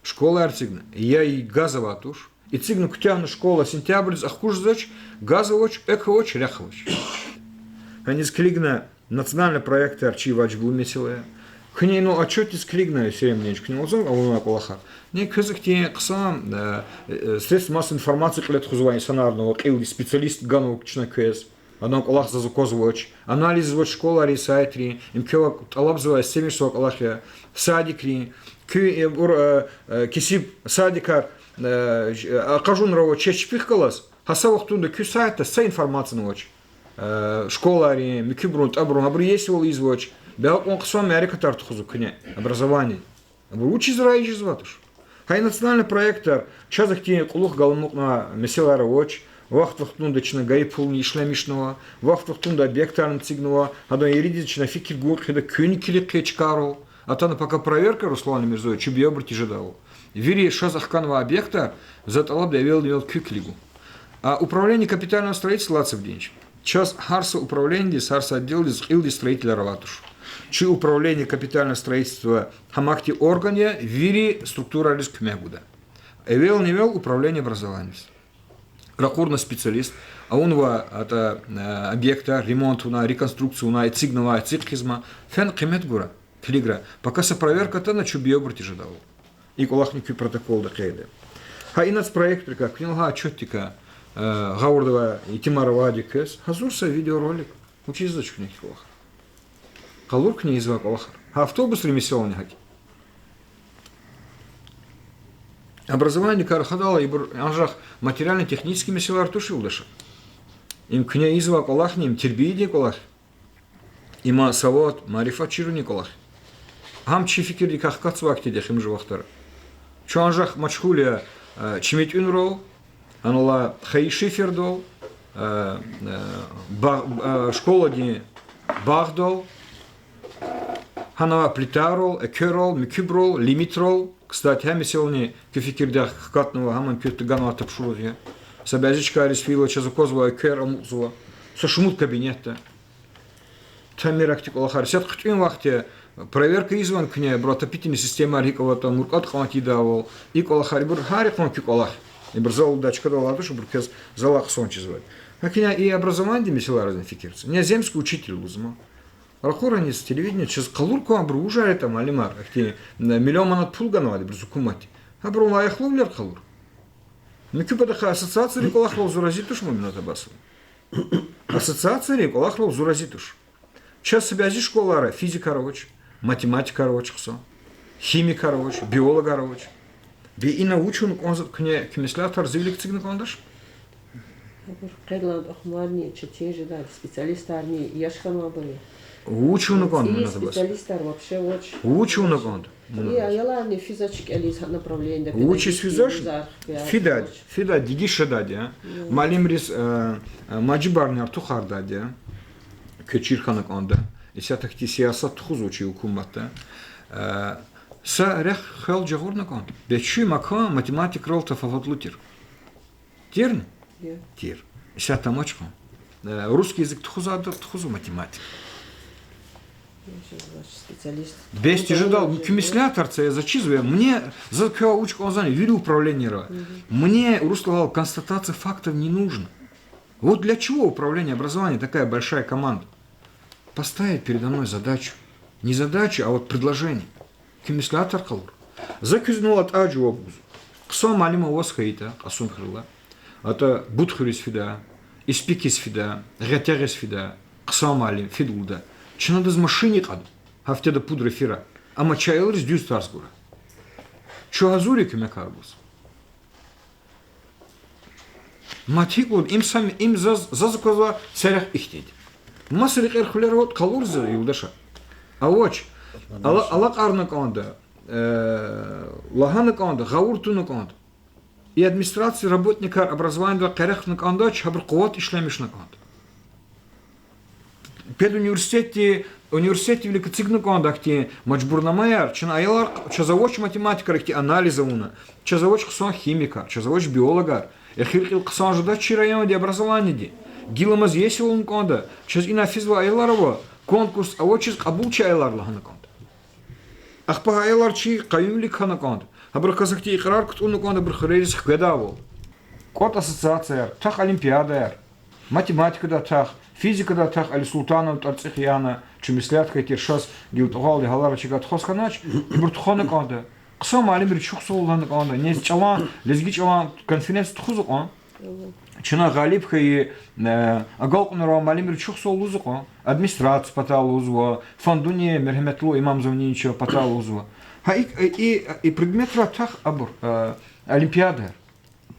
Школа Арцигна. Я и газоватуш. И цигну кутяна школа сентябрь, ахкужзач, газовоч, эковоч, ряховоч. Они склигна национальный проект арчивач был месилая. К ней, ну, отчет из клигна, все время к нему зон, а он на колахар. Не казах те ксам, средства массовой информации, клет хузвани сонарного, или специалист ганов кчна кс. Одно колах за заказывач, анализ вот школа рисайтри, им кева талабзова семишсок алахя, садикри, кисиб садикар, кажун раво чечпих калас, хасавах тунда кю сайта, са информация ночь. Школари, микибрунт, абру есивал извоч, бял он ксом Америка тартхузу кне, образование. Учи зраиш зватуш. Хай национальный проектор, чазах ти кулух галмук на меселара воч, вахт вахтунда чна гайпул ишлемишного, вахт вахтунда объектарн цигного, адо иридична фикир гур, хеда кюникили кечкару, а то на пока проверка Руслана Мирзоя, чуби обрати жадал. Вири шазахканова объекта заталаб довел кюклигу. А управление капитального строительства Лацев Денч. Час харса управление, харса отдел илди строителя Раватуш. Чи управление капитального строительства хамахти органе, вири структура риск мягуда. Эвел не вел управление образованием. Ракурный специалист, а он это объекта, ремонт, реконструкцию, цигнова, цикхизма, фен кемет гура, клигра. Пока со проверка-то на чуби обрати жадал. И колахники протокол до кейда. Ха и нацпроект, как книлга отчетика Гаурдова и Тимара Вадикес, хазурса видеоролик, учись зачку не колах. Калурк не извак колахар. А автобус ремесел не хаки. Образование кархадала и анжах материально-технический меселар тушил даша. Им кня извак колах ним тербиди колах. Има сават марифа чируни колах. Хам чификирди кахкац вакти дехим живахтара. Чуанжах мачхулия чимит унрол, анула хаишифердол, школа ди бахдол, ханава плитарол, экерол, микиброл, лимитрол. Кстати, хами сегодня кефикирдях хкатного хаман кютыганова тапшурудия. Собязичка арисфила чазуkozва экер амузва. Сашмут кабинета. Тамиракти колахар. Сят хтин вахте проверка изван кне бротопитini система арикова муркат хвати давал. И колахар бур харикон ки колах. И брзал дачка дала душу буркез залах сончи звать. Акиня и образование месила разные фикирцы. Не земский учитель лузма. Рахурани с телевидения через калурку абру уже это малимар. Ахти миллион манат пулганова брзукумати. Абру лаяхловлер калур. Ну кипадаха ассоциация реколахлов зуразитуш момента басу. Ассоциация реколахлов зуразитуш. Сейчас себя зи школара физика рабоч, математика рабоч, химика рабоч, биолога рабоч. Би и научен конзат кне кемислятор зилик цигна кондаш. Предлад охмарни чечеже да специалист армии яшханова были. Учен кон на специалист вообще очень. Учен кон. Я не физически алис направление. Учись физаш? Фидад, фидад дигиша дадя. Малимрис маджибарни артухар дадя. Кечирхана конда. И сятахти сиасат хузучи укумата. Са рех хел джагурна кон. Бечи мака математик ролта фаватлутир. Тирн? Тир. Сята мочко. Русский язык тхузу математик. Специалист. Без тяжедал кемислятарца я зачизываю. Мне за учку он занял, вери управление. Мне Руслан констатация фактов не нужно. Вот для чего управление образования такая большая команда? Поставить передо мной задачу. Не задачу, а вот предложение. Кемислятар калур. Закюзнул от аджу обузу. Ксом алима восхаита, асун хрила. Это будхурис фида, испикис фида, ретерис фида, ксом алим фидулда. Че надо с машине каду, а в теда пудра фира. А мачайл из дюстарсгура. Чё газурик мекарбус? Матиклун им сами им зазуказа царях ихтить. Масрик эрхулерот калурза юлдаша. А оч ала карнаканда, лаганаканда, гауртунаканда. И администрация работника образования карахнаканда чабр куат ишлемишнаканда. Пед университете великоцигнаканда хти маджбурнамаяр, чина аялар чазавоч математика хти анализа уна, чазавоч ксон химика, чазавоч биолога. Эхиркил ксан жда чирайон де образование ди. Гиламаз есилун канда, чаз инафизва аяларова конкурс авочиз кабулча аялар лаханаканда. Ахпа аялар чи каюмлик ханаканда. Абр казахти иқрар кутуну канда бр хрерис хгадавол. Кот ассоциация, тах олимпиада, математика да тах, физика да тах али султанов тарцихияна, чумислятка тиршас гилтугал де халара чигат хосханач, бр туханаканда. Ксам алимир чухсулланаканда, не чалан, лезги чалан конференция тухузук. Чина галибха и агалкунара малимир чухсуллузук. Администрация паталузва, фандуни мерхеметлу имам завнинчо паталузва. И предмет ратах абур олимпиада.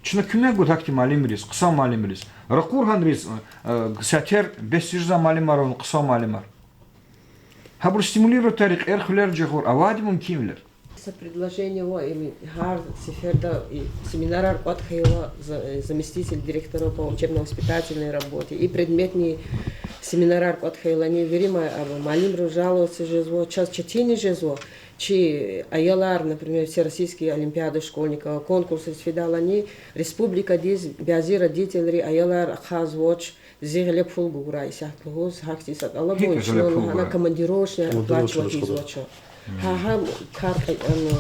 Чина кюме гудакти малимрис, ксам малимрис. Ракур ханрис сатер бесижза малимарон ксам малимар. Хабур стимулирует тарик эрхлер джахур, авадимун кимлер. Предложение или Гар Сеферда и семинар от Хейла, заместитель директора по учебно-воспитательной работе и предметный семинар от Хейла не веримо, а малим жалуется жезво, час чатини жезво, чи аялар, например, всероссийские олимпиады школьников, конкурсы сфидалани, республика диз, бязи родители аялар хазвоч, зиглеп фулгура и сяхтлугуз, хактисат, алабой, она командировочная оплачивать извочо. Ха карта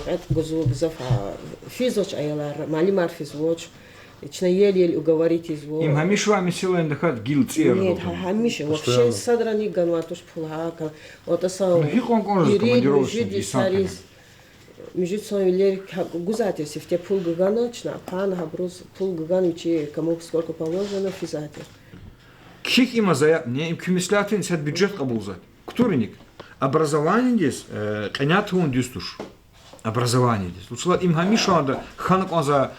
это гозу бзафа физоч аялар малимар физоч ична еле уговорить изво им хамишу амисила индахат гилцер нет хамишу вообще садрани ганватуш пулака отаса между собой гузатер в те пул ганочна пан хабрус пул ганучи кому сколько положено физатер ких има за не им кюмислятин сет бюджет кабулзат ктурник образование здесь, конечно, он дюстуш. Образование здесь. Лучше им хамишу анда ханкоза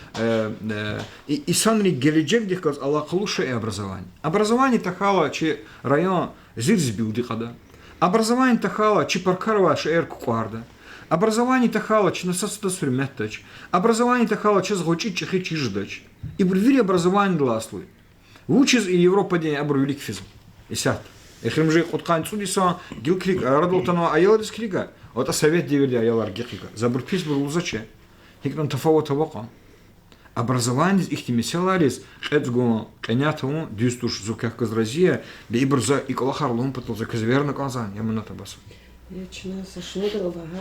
и санри геледжек дихказ Аллах лучше и образование. Образование тахала че район зирзбил дихада. Образование тахала че паркарва шер кукарда. Образование тахала че насаста сурметтач. Образование тахала че згочи чехи чиждач. И бривери образование дласлуй. Лучше и Европа день абр велик физм. И сят. Эхримжи откан цудиса гилкрик радолтано аяларис крига. Вот совет диверди аялар гикига. Забурпис бурлузаче. Хикнан тафавота вака. Образование их тимиселарис эдго кенятому дюстуш зуках казразия бейбрза и колахарлум патл за казверна казан. Я мната бас.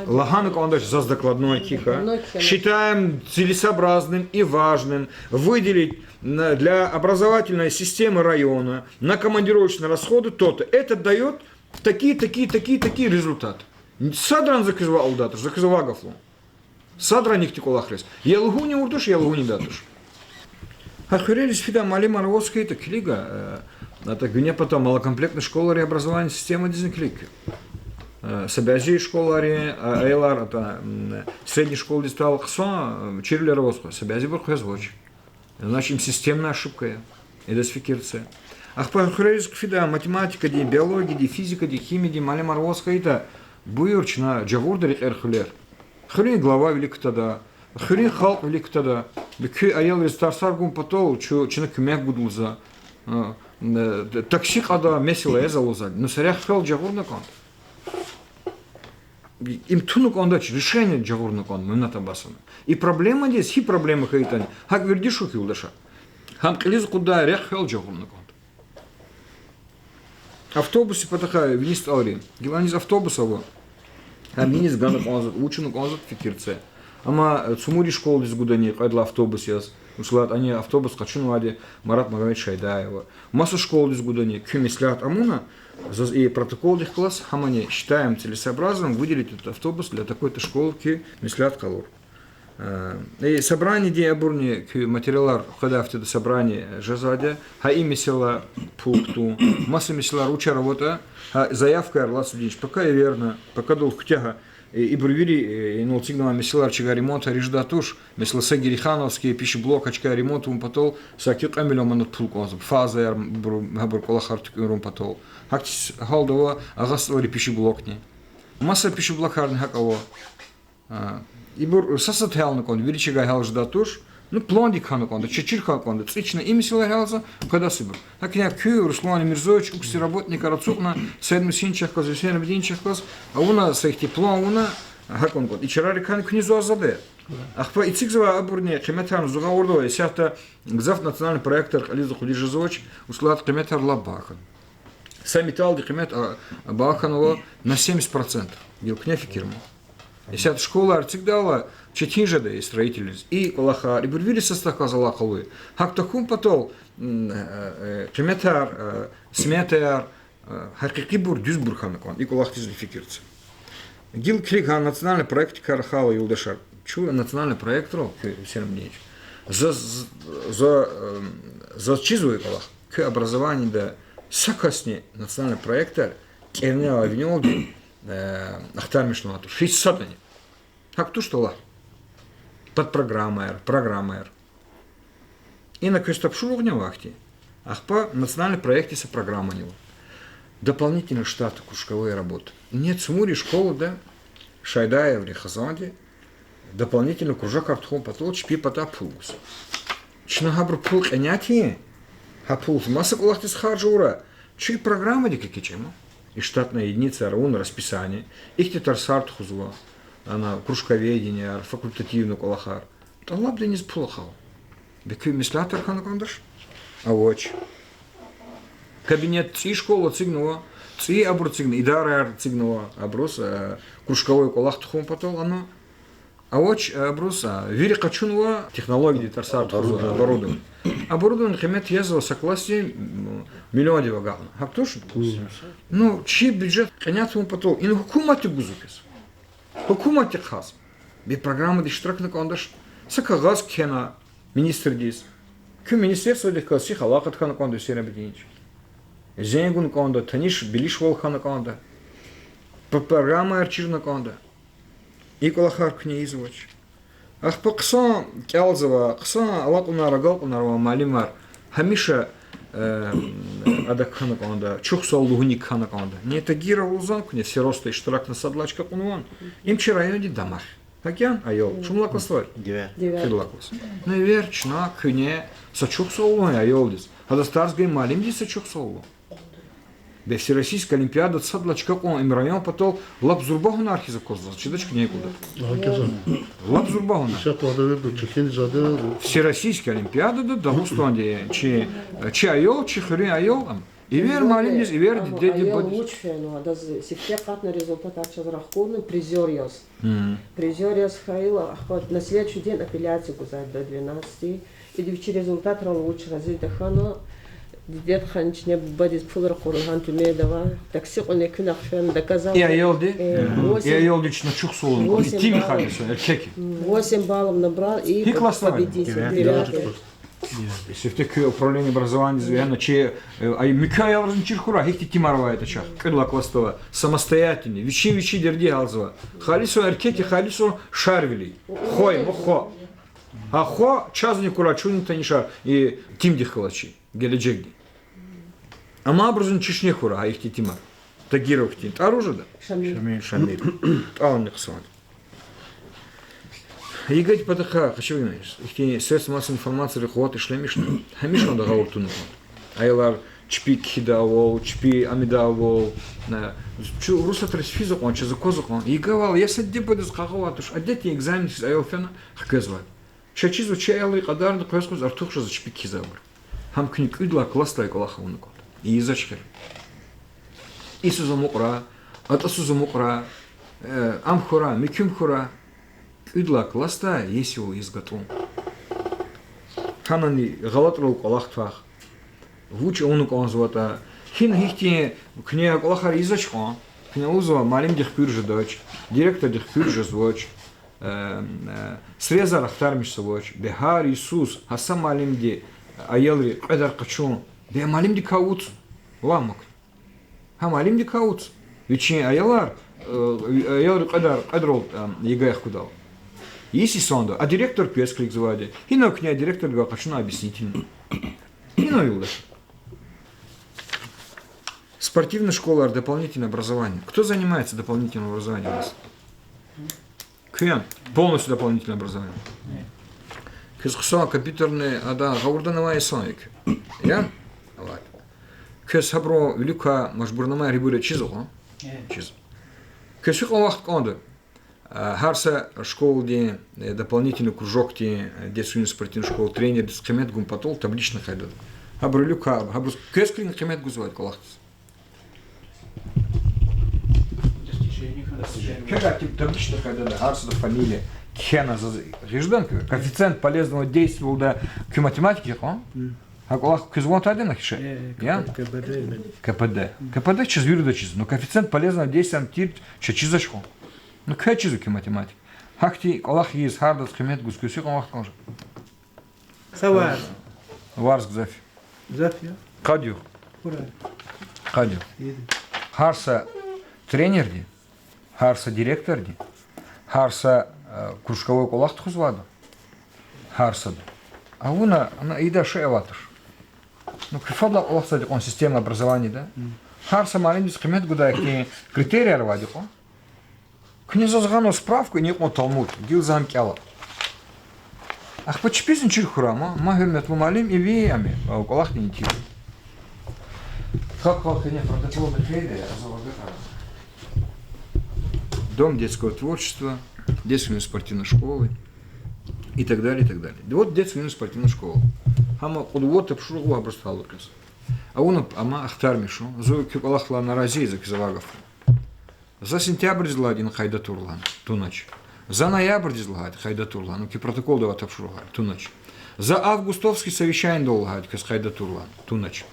Лаганок он даже за докладной тихо. Считаем целесообразным и важным выделить для образовательной системы района на командировочные расходы то-то. Это дает такие результаты. Садран заказывал алдатуш, заказывал гафлу. Садран их тиколахрес. Ялгу не урдуш, ялгу не датуш. Ахурелис фида малим арвоцкая это клига. Это гне потом малокомплектная школа реобразования системы дизенклики. Собязи школари, айлар, это средняя школа дистал ксон, чирлер воско, собязи бурхезвоч. Значит, им системная ошибка, это сфикирция. Ах, по хрейск фида, математика, ди биология, ди физика, ди химия, ди малим арвоска, это буйурчна, джавурдер эрхулер. Хрень глава велик тогда, хрень халк велик тогда. Бекю аял рестарсаргум потол, чина кюмек будулза. Такси када месила эзалузаль, но сарях хел джавурна конт. Им тунук он дачи решение джавурнук он мына басана. И проблема здесь, и проблема хаитани. Хак вердишу хилдаша. Хам клиз куда рех хел джавурнук он. Автобусы потахая вниз алри. Гиланиз автобусово. А минис ганак он ученук он фикирце. Ама цумури школы из гудани кайдла автобус яз. Ушлат они автобус качун вади Марат Магомед Шайдаева. Масса школ из гудани кюмислят амуна. И протокол их класс хамани считаем целесообразным выделить этот автобус для такой-то школки мислят калур. И собрание день обурни материалар хода в это собрание жазаде хаи мисела пункту масса мисела руча работа заявка Арлас Владимирович пока и верно пока дол ктяга и бровири, ну, цигнова месиларчига ремонта реждатуш, месила сагирихановские пищеблокачка ремонтум потол, сакит амиломанут пулкоз, фазер, габр колахартикурум потол. Хактис халдова агастори пищеблокни. Масса пищеблокарни хакаво. И бур сасатхелна кон, виричига хелждатуш, ну, плондик ханаконда, чечирха конда, цична и месила хелза, когда сибур. Хакня кю, Руслан Мирзович, укси работника рацукна, седму синчахказ, весенем динчахказ, а уна сехти план уна, хакон кон. И чарари кан книзу азаде. Ахпа и цигзова абурне, кеметан зуга ордова, и сяхта гзав национальный проектор Ализа Худижизович, услад кеметар лабахан. Сами талди кемет Баханова на 70%. Гил кнефи кирма. И сяд школа артигдала, четинжада и строительниц. И колаха, и бурвили состака залахалуи. Хак такум потол, кеметар, сметар, хакики бур, дюз бурханакон. И колах тизли фикирцы. Гил крига национальный проект Карахала Юлдашар. Чу национальный проект рол, всем мнеч. За чизуй колах, к образованию да сакасни национальный проектор кернева винёлги ахтар мишнуату шесть сотни. Как то что ла? Под программер. И на квестапшу огневахти. Ахпа национальный проект со программа него. Дополнительные штаты кружковые работы. Нет смури школы, да? Шайдая в Рихазанде. Дополнительный кружок артхом потол чпи потапулгус. Чнагабр пул эняти. Хапул масса кулахтис харджура. Чьи программы дикаки чему? И штатная единица РУН, расписание. Их тетарсарт хузла. Она кружковедение, факультативный кулахар. То лабда не сплохал. Бекю мислятор ханакандаш. А воч. Кабинет ци школа цигнула. Ци абур цигна. Идара цигнула. Абрус кружковой кулах тухом потол оно. А воч абрус вирика чунва технологии тетарсарт хузла. Оборудование. Оборудование хемет ездило согласие миллион девагал. А кто ж? Ну, чей бюджет понятно потом. И на хукумате гузукис. Хукумате хас. Би программа диштрак на кондаш. Сакагаз кена министр дис. Кю министерство дихка си халакат хана конда серебринич. Зенгун конда таниш билиш вол хана конда. Программа арчир на конда. И колахар кне извоч. Ах по кса кялзова, кса алакуна рагалкуна малимар. Хамиша адакхана конда, чухсал лугник хана конда. Не это гира лузанку, не все роста и штрак на садлачка кунуан. Им вчера йоди дамах. Хакян, айол, шумла класвар. Фидла класс. Ну и верчна, кне, сачухсал лугни, айолдис. Хада старсгай малимди сачухсал. Да всероссийская олимпиада садлачка кун им район потом лап зурбахуна архиза козла. Чедачка некуда. Лап зурбахуна. Всероссийская олимпиада да дагустанде чи айол, чи хрен айол. И вер малимдис, и вер деди бодис. Лучше, но да сертификатный результат арчазрахкуны призерьёс. Призерьёс хаила, на следующий день апелляцию гузать до 12. И девичий результат рол лучше развития хана. Дед ханч не бодис пулер курган туме дава. Так сиконе күнак фен доказал. И айолди. И айолди чна чухсол. Ти Михайлович, эркеки. 8 баллов набрал и победитель. Если в такое управление образования звено, че ай Михаил Разенчирхура, хихти Тимарова это чах, кыдла кластова, самостоятельный, вичи дерди алзва, халису эркеки, халису шарвили, хой, мохо, а хо чазни курачуни танишар и тимди халачи, геледжегди. А ма образун чешне хура, а ихти Тимар, тагиров тинт, оружие да? Шамир. А он не хсван. И говорить потаха, хочу знаешь, их средства массовой информации рехуат и шлемишно, хамишно договор тунут. Айлар чпи кидавол, чпи амидавол, чу руса тресфизок он, чеза козок он. И говорил, я садди буду сказать, а дети экзамен с айлфена хказват. Чачизу чаяли кадар на квеску артухша за чпи кизавор. Хам книг идла класса и колаха унукот. И изачкер. Исузу мукра, атасузу мукра, амхура, микюмхура. Идла класса, есть его изготовлен. Ханани галатрол колахтвах. Вучи он указывает, хин хихти книга колахар изачка, книга узва малим дихпюржи дочь, директор дихпюржи звоч, среза рахтармиш звоч, бехар Иисус, хасам малим ди аелри кадар качун, бе малим ди кауц, ламок. Ха малим ди кауц. Вичи аелар я говорю, қадар егаяқ кудал. Если сонда, а директор пескрик заводи. И на кня директор говорит, хочу на объяснительно. И на юлдаш. Спортивная школа, дополнительное образование. Кто занимается дополнительным образованием у нас? Кем? Полностью дополнительное образование. Кызыкса компьютерный, да, гаурданова исоник. Я? Вот. Кыз хабро велика машбурнама рибуля чизо, чиз. Кыз хо вақт конда. Харса школ де дополнительный кружок де детскую спортивную школу тренер дискримет гумпатол таблично хайдат. Хабро люка, хабро кыз клин кемет гузвает колахтс. Как таблично хайдат, харса фамилия. Хена гражданка, коэффициент полезного действия да к математике, как Аллах кизвон тады на хише, я? КПД чиз вируда чиз, но коэффициент полезного действия тир чизашко, ну кэ чизу к математике, хакти Аллах есть хардас кемет гускуси Аллах конжа. Савар. Варск зафи. Зафи. Кадю. Кадю. Харса тренерди, харса директорди, харса кружковой колах тхузваду. Харсад. А она ида шееватыш. Ну, кифадла Аллах садик, он система образования, да? Харса малин дискримет гуда их критерии арвадико. Княза згану справку и некому талмуд, гил замкяла. Ах, почеписен чирхурама, магермет мумалим и веями, а у колах не тиру. Как колхине протокол Бетхейда, Дом детского творчества, детскую спортивную школу и так далее, и так далее. Вот детскую спортивную школу. Хама кудвот обшуру обрастал кас. А он ама ахтар мишу, зо кюкалахла на рази за кизавагов. За сентябрь зладин хайдатурлан ту ночь. За ноябрь злад хайдатурлан, ки протокол дават обшуру ту ночь. За августовский совещание долгать кас хайдатурлан ту ночь.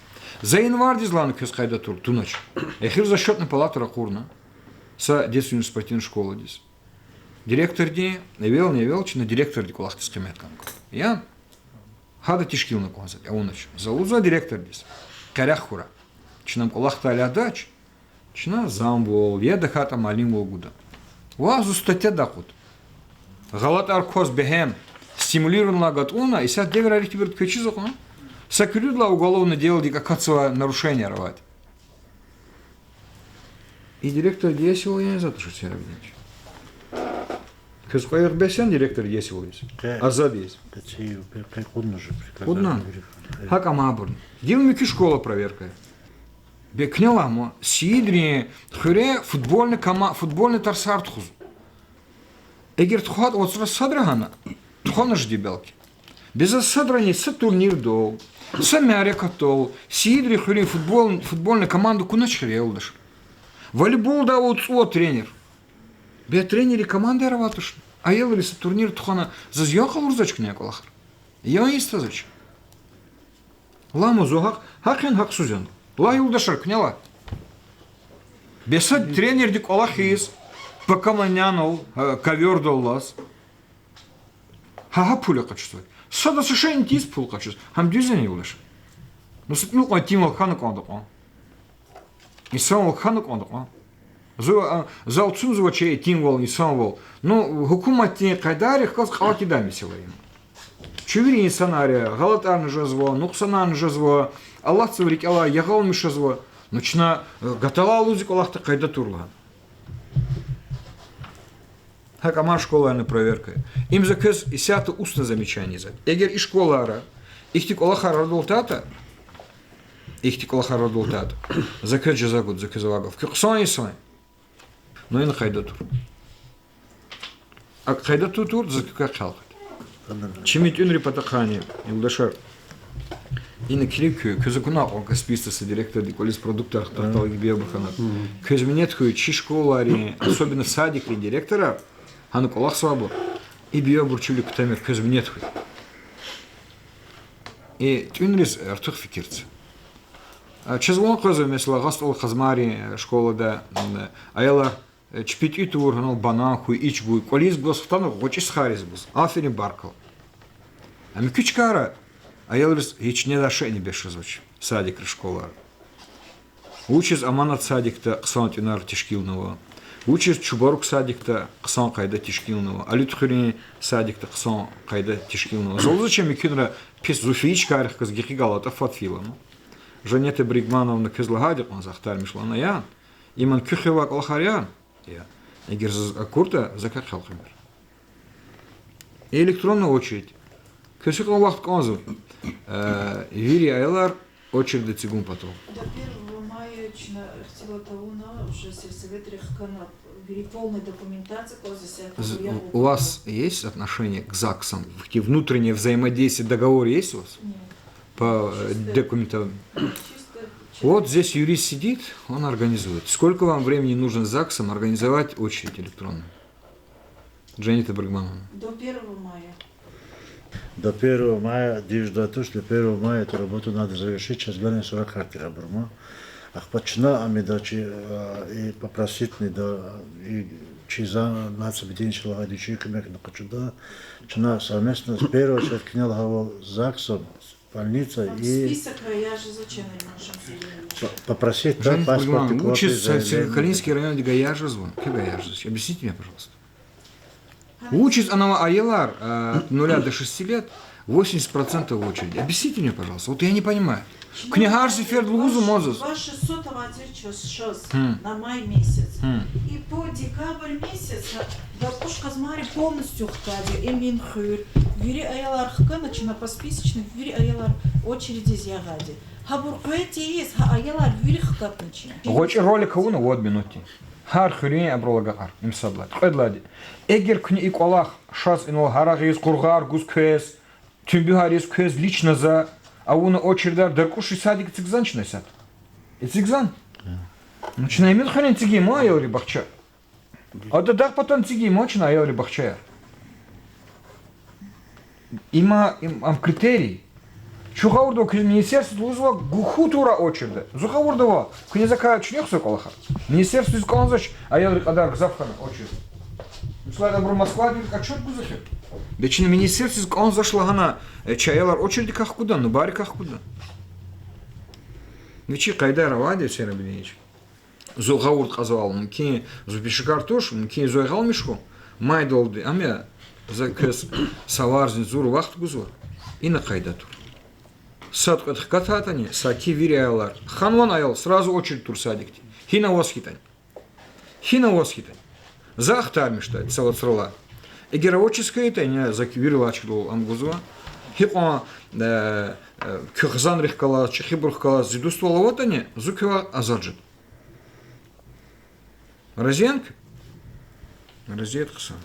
За январь злан кас хайдатур ту ночь. Эхир за счетная палата ракурна с детскую спортивную школу здесь. Директор не вел, че на директор ди колахты скамет канку. Я хада тишкил на концерт, а он нач. Залуза директор дис. Карях хура. Че нам колахта аля дач, че на замвол, еда хата малим волгуда. Уазу статья дахут. Галат аркоз бехем стимулирован лагат уна, и сад девер арихтиберт качи закон. Сакрюдла уголовное дело ди какацова нарушение рвать. И директор десил, я не знаю, что все равно. Кыз коер бесен директор десил есть. Азад есть. Кудна. Хак амабур. Делаем школа проверка. Бекнеламо сидри хюре футбольный тарсар тхуз. Эгер тхуат вот сразу садрахана. Тхона жди белки. Без садрани с турнир дол. Самяре катол. Сидри хюре футбольную команду кунач хрелдаш. Волейбол да вот тренер. Бе тренери команды работаешь. А я говорю, турнир тухана зазьёхал урзачку не колахар. Я есть тазач. Ламу зухак, хакен хак сузен. Ла юлдашар княла. Бесад тренер ди колахис, покаманянул, ковер доллас. Ха пуля качествует. Сада совершенно тис пул качествует. Хам дюзен юлдаш. Ну сутнул квантимал хану кондакон. И сам хану кондакон. За отсутствие чей тимвол и самвол. Ну, хукуматне кайдарих каз хавати дами силаем. Чувери сценария, галатарный жазво, нуксанан жазво, Аллах цеврик Аллах ягал мишазво. Начина гатала лузик Аллах-то кайда турла. Хакама школа на проверка. Им заказ и сято устно замечание за. Егер и школа ара, их тик Аллаха результата. Заказ жазагут заказавагов. Кюксан и сан. Но и на хайдатур. А хайдатур за как халхат. Чимит юнри патахани, Илдашар. И на клипке, казакуна, он касписта с директор диколис продуктах, тартал их биобаханат. Казменетку, чи школари, особенно садик и директора, а на колах слабо. И биобурчули кутамер казменетку. И тюнрис артух фикирц. Чезвон казу, mesela гастол хазмари школа да, аяла чпит итур, банаху, ичгу, колис госхтану, хочешь харис бус. Аферин баркал. А мы кючкара, аялрис хич не дашени без звуч. Садик школа. Учез аманат садик-то ксантинар тишкилного. Учит чубарук садикта қысан қайда тишкилнова. Али тухирин садикта қысан қайда тишкилнова. Золзачем икинра пес зуфиичка архказ гихигалата фатфилана. Жанета Бригмановна кызлагадик он захтар мишлана ян. Иман кюхевак алхарян. Я. Егер курта закахал химер. Электронная очередь. Кюсик вахт конзу. Вири айлар очередь цигун потом. До 1 мая хотела того уже сельсовет рехкана полная документация У вас есть отношение к ЗАГСам? Внутреннее взаимодействие, договор есть у вас? Нет. По документам? Вот здесь юрист сидит, он организует. Сколько вам времени нужно ЗАГСам организовать очередь электронную? Джанита Брагмановна. До 1 мая. До 1 мая, до 1 мая эту работу надо завершить, сейчас главное 40 характера Бурма. Ахпачна амидачи и попросить не да и чиза наци бедень шлагади чикамек на качуда, чна совместно с первого человека княл гава ЗАГСом, больница и список я же зачем не можем попросить да, паспорт и Учится Калинский район Гаяжа звон. Как Гаяжа? Объясните мне, пожалуйста. Учится она Аялар от 0 до 6 лет 80% в очереди. Объясните мне, пожалуйста. Вот я не понимаю. Книгарси Фердлузу Мозес. Ваш 600 сейчас на май месяц. И по декабрь месяц да уж казмари полностью хкади, эмин хюр. Вири аялар хка начина по списочной, вири аялар очереди зягади. Хабуркуэти есть, аялар вири хкат начина. Гоч ролик уна вот минути. Хар хюрин абролагар им саблат. Қадлади. Эгер кни иколах шас инол харагис кургар гускес. Тюмбихарис кес лично за а уна очередь даркуши садик цигзанчный сад. И цигзан. Начинаем хранить циги моя или бахча. А да так потом циги мочна я или бахча. Има критерий. Чухаурдо к министерству лузва гухутура очередь. Зухаурдова князака чнех соколаха. Министерство исконзач, а я адар гзавхана очередь. Слава добро Москва, как чёрт гузахер. Вечне министерство он зашла гана чаялар очереди как куда, ну бари как куда. Вечи кайда равади Серебрянич. Зулгаурд казал, мки зубиши картош, мки зойгал мишку. Майдолды, амя за кес саварзин зур вахт гузор. И на кайда тур. Садкат кататани, саки виряялар. Ханван аял сразу очередь тур садикти. Хина восхитань. Хина восхитань. Захтарми штать салацрала. Эгеровоческое это не закивирила чего амгузва. Хипа кюхзан рихкала, чехибурхкала, зидуствола вот они, зукива азаджит. Разенка? Разетка сам.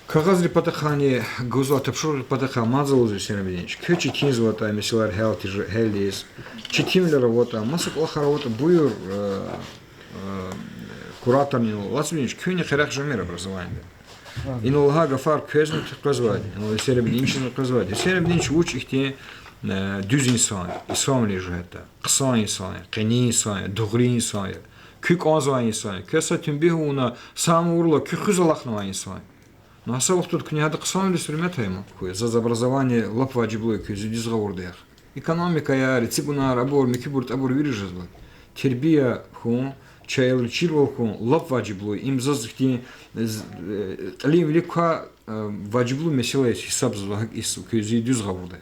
Кагазри патахани гузва тапшур патаха мазалузы Серебрянич. Кючи кинзвата мисилар хелти хелдис. Читимля работа, масак лаха работа буйр кураторный Ласвинич кюни херах жамир образование. Инолга гафар кюзнет позвать, инол Серебрянич позвать. Серебрянич уч их те дюзин сан, ислам лежета, ксан сан, кени сан, дугрин сан, кюк азвайн сан, кеса тюмбихуна сам урла кюхузалахнавайн сан. Но особо тут книга ксан ли сремета ему, за образование лапваджиблой кюзи дизгаурдех. Экономика я рецибуна рабор микибурт абур вирижазва. Тербия ху чайл чирвалху лап ваджиблу им зазхти лим ликха ваджиблу месилай хисаб зваг ис кюзи дизгаурдех.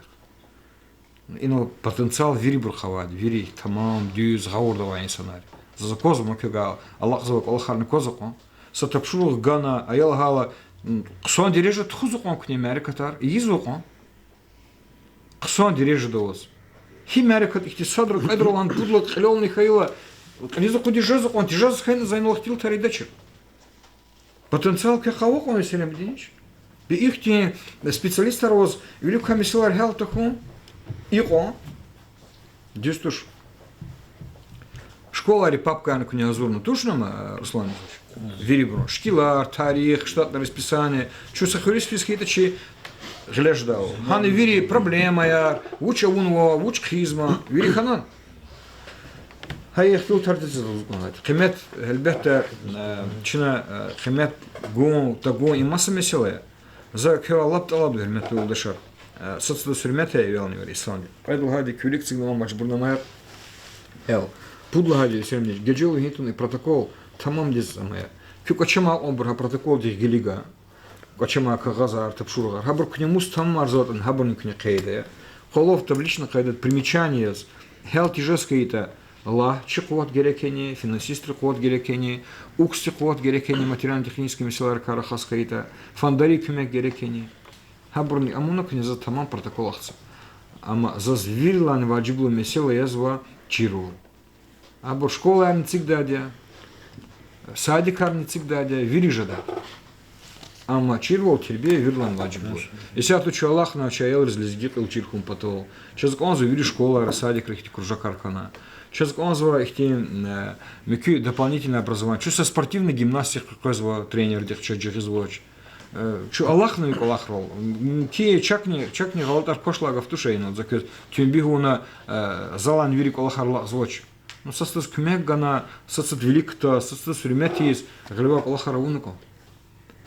Ино потенциал вири бурхавад, вири тамам дюз гаурдава инсанар. За козу макега Аллах звак алхарны козаку. Сатапшул гана аял гала ксон дирежа тхузукон к ним Америкатар изукон. Ксон дирежа довоз. Хи Америкат ихти садру кайдролан будлок хлел Михаила. Изуку дижезук он дижез хайна зайнул хтил таридачер. Потенциал кахавок он Серебрянич. Би ихти специалист роз великая миссилар хел таку. Ико. Дюстуш. Школа папка на князурну тушнама Руслан Ильич. Вирибро. Шкилар, тарих, штатное расписание. Чусахурис физхитачи глеждал. Ханы вири проблема я. Уча унво, уч хизма. Вири ханан. هاي يختلو تردد الزقنات. قيمة البهتة شنا قيمة قوم تقوم إماسة مسألة. زا كوا لبط الله به المثل دشر. صدق سرمتها يوالني وريساني. أيضا هذه كوليك تقول مجبورنا ما يل. Пудлагади семнич, геджел гитун и протокол тамам дез самая. Фю качама обр протокол дих гилига. Качама кагазар тапшургар. Хабр к нему там марзотан, хабр не к ней кайда. Холов таблично кайдат примечание с хел тяжеское ла чекот герекени, финансисты кот герекени, уксти кот герекени, материально-техническими силами карахаскаита, фандари кюмек герекени. Хабр амунок не за тамам протоколахца. Ама за звирлан ваджиблу месела язва чиру. Або школа арницик дадя, садик арницик дадя, вирижада. Ама чирвол тербе вирлан ваджиблу. Если отучу Аллах научаял разлезгит чирхум потол. Сейчас он за вири школа, садик рахти кружак аркана. Сейчас он за их меки дополнительное образование. Что со спортивной гимнастикой какой зва тренер дех чаджих извоч. Что Аллах на Аллах рол. Ки чакни галатар кошлагов тушейно. Закет тюнбигу на залан вири Аллах Аллах звоч. Ну состав кумек гана состав велик-то состав ремятис глава Аллах Равунуко.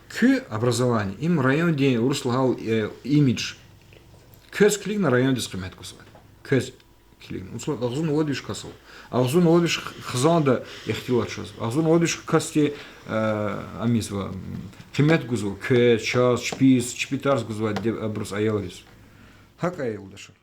К образование им район де урслагал имидж. Кез клик на район де скумет кусват. Кез клик. Услад агзун водиш касал. Агзун водиш хзанда ихтилат шаз. Агзун водиш касте амизва. Кемет гузу. Кез час шпиз шпитарс гузват де абрус аялрис. Хак аялдашар.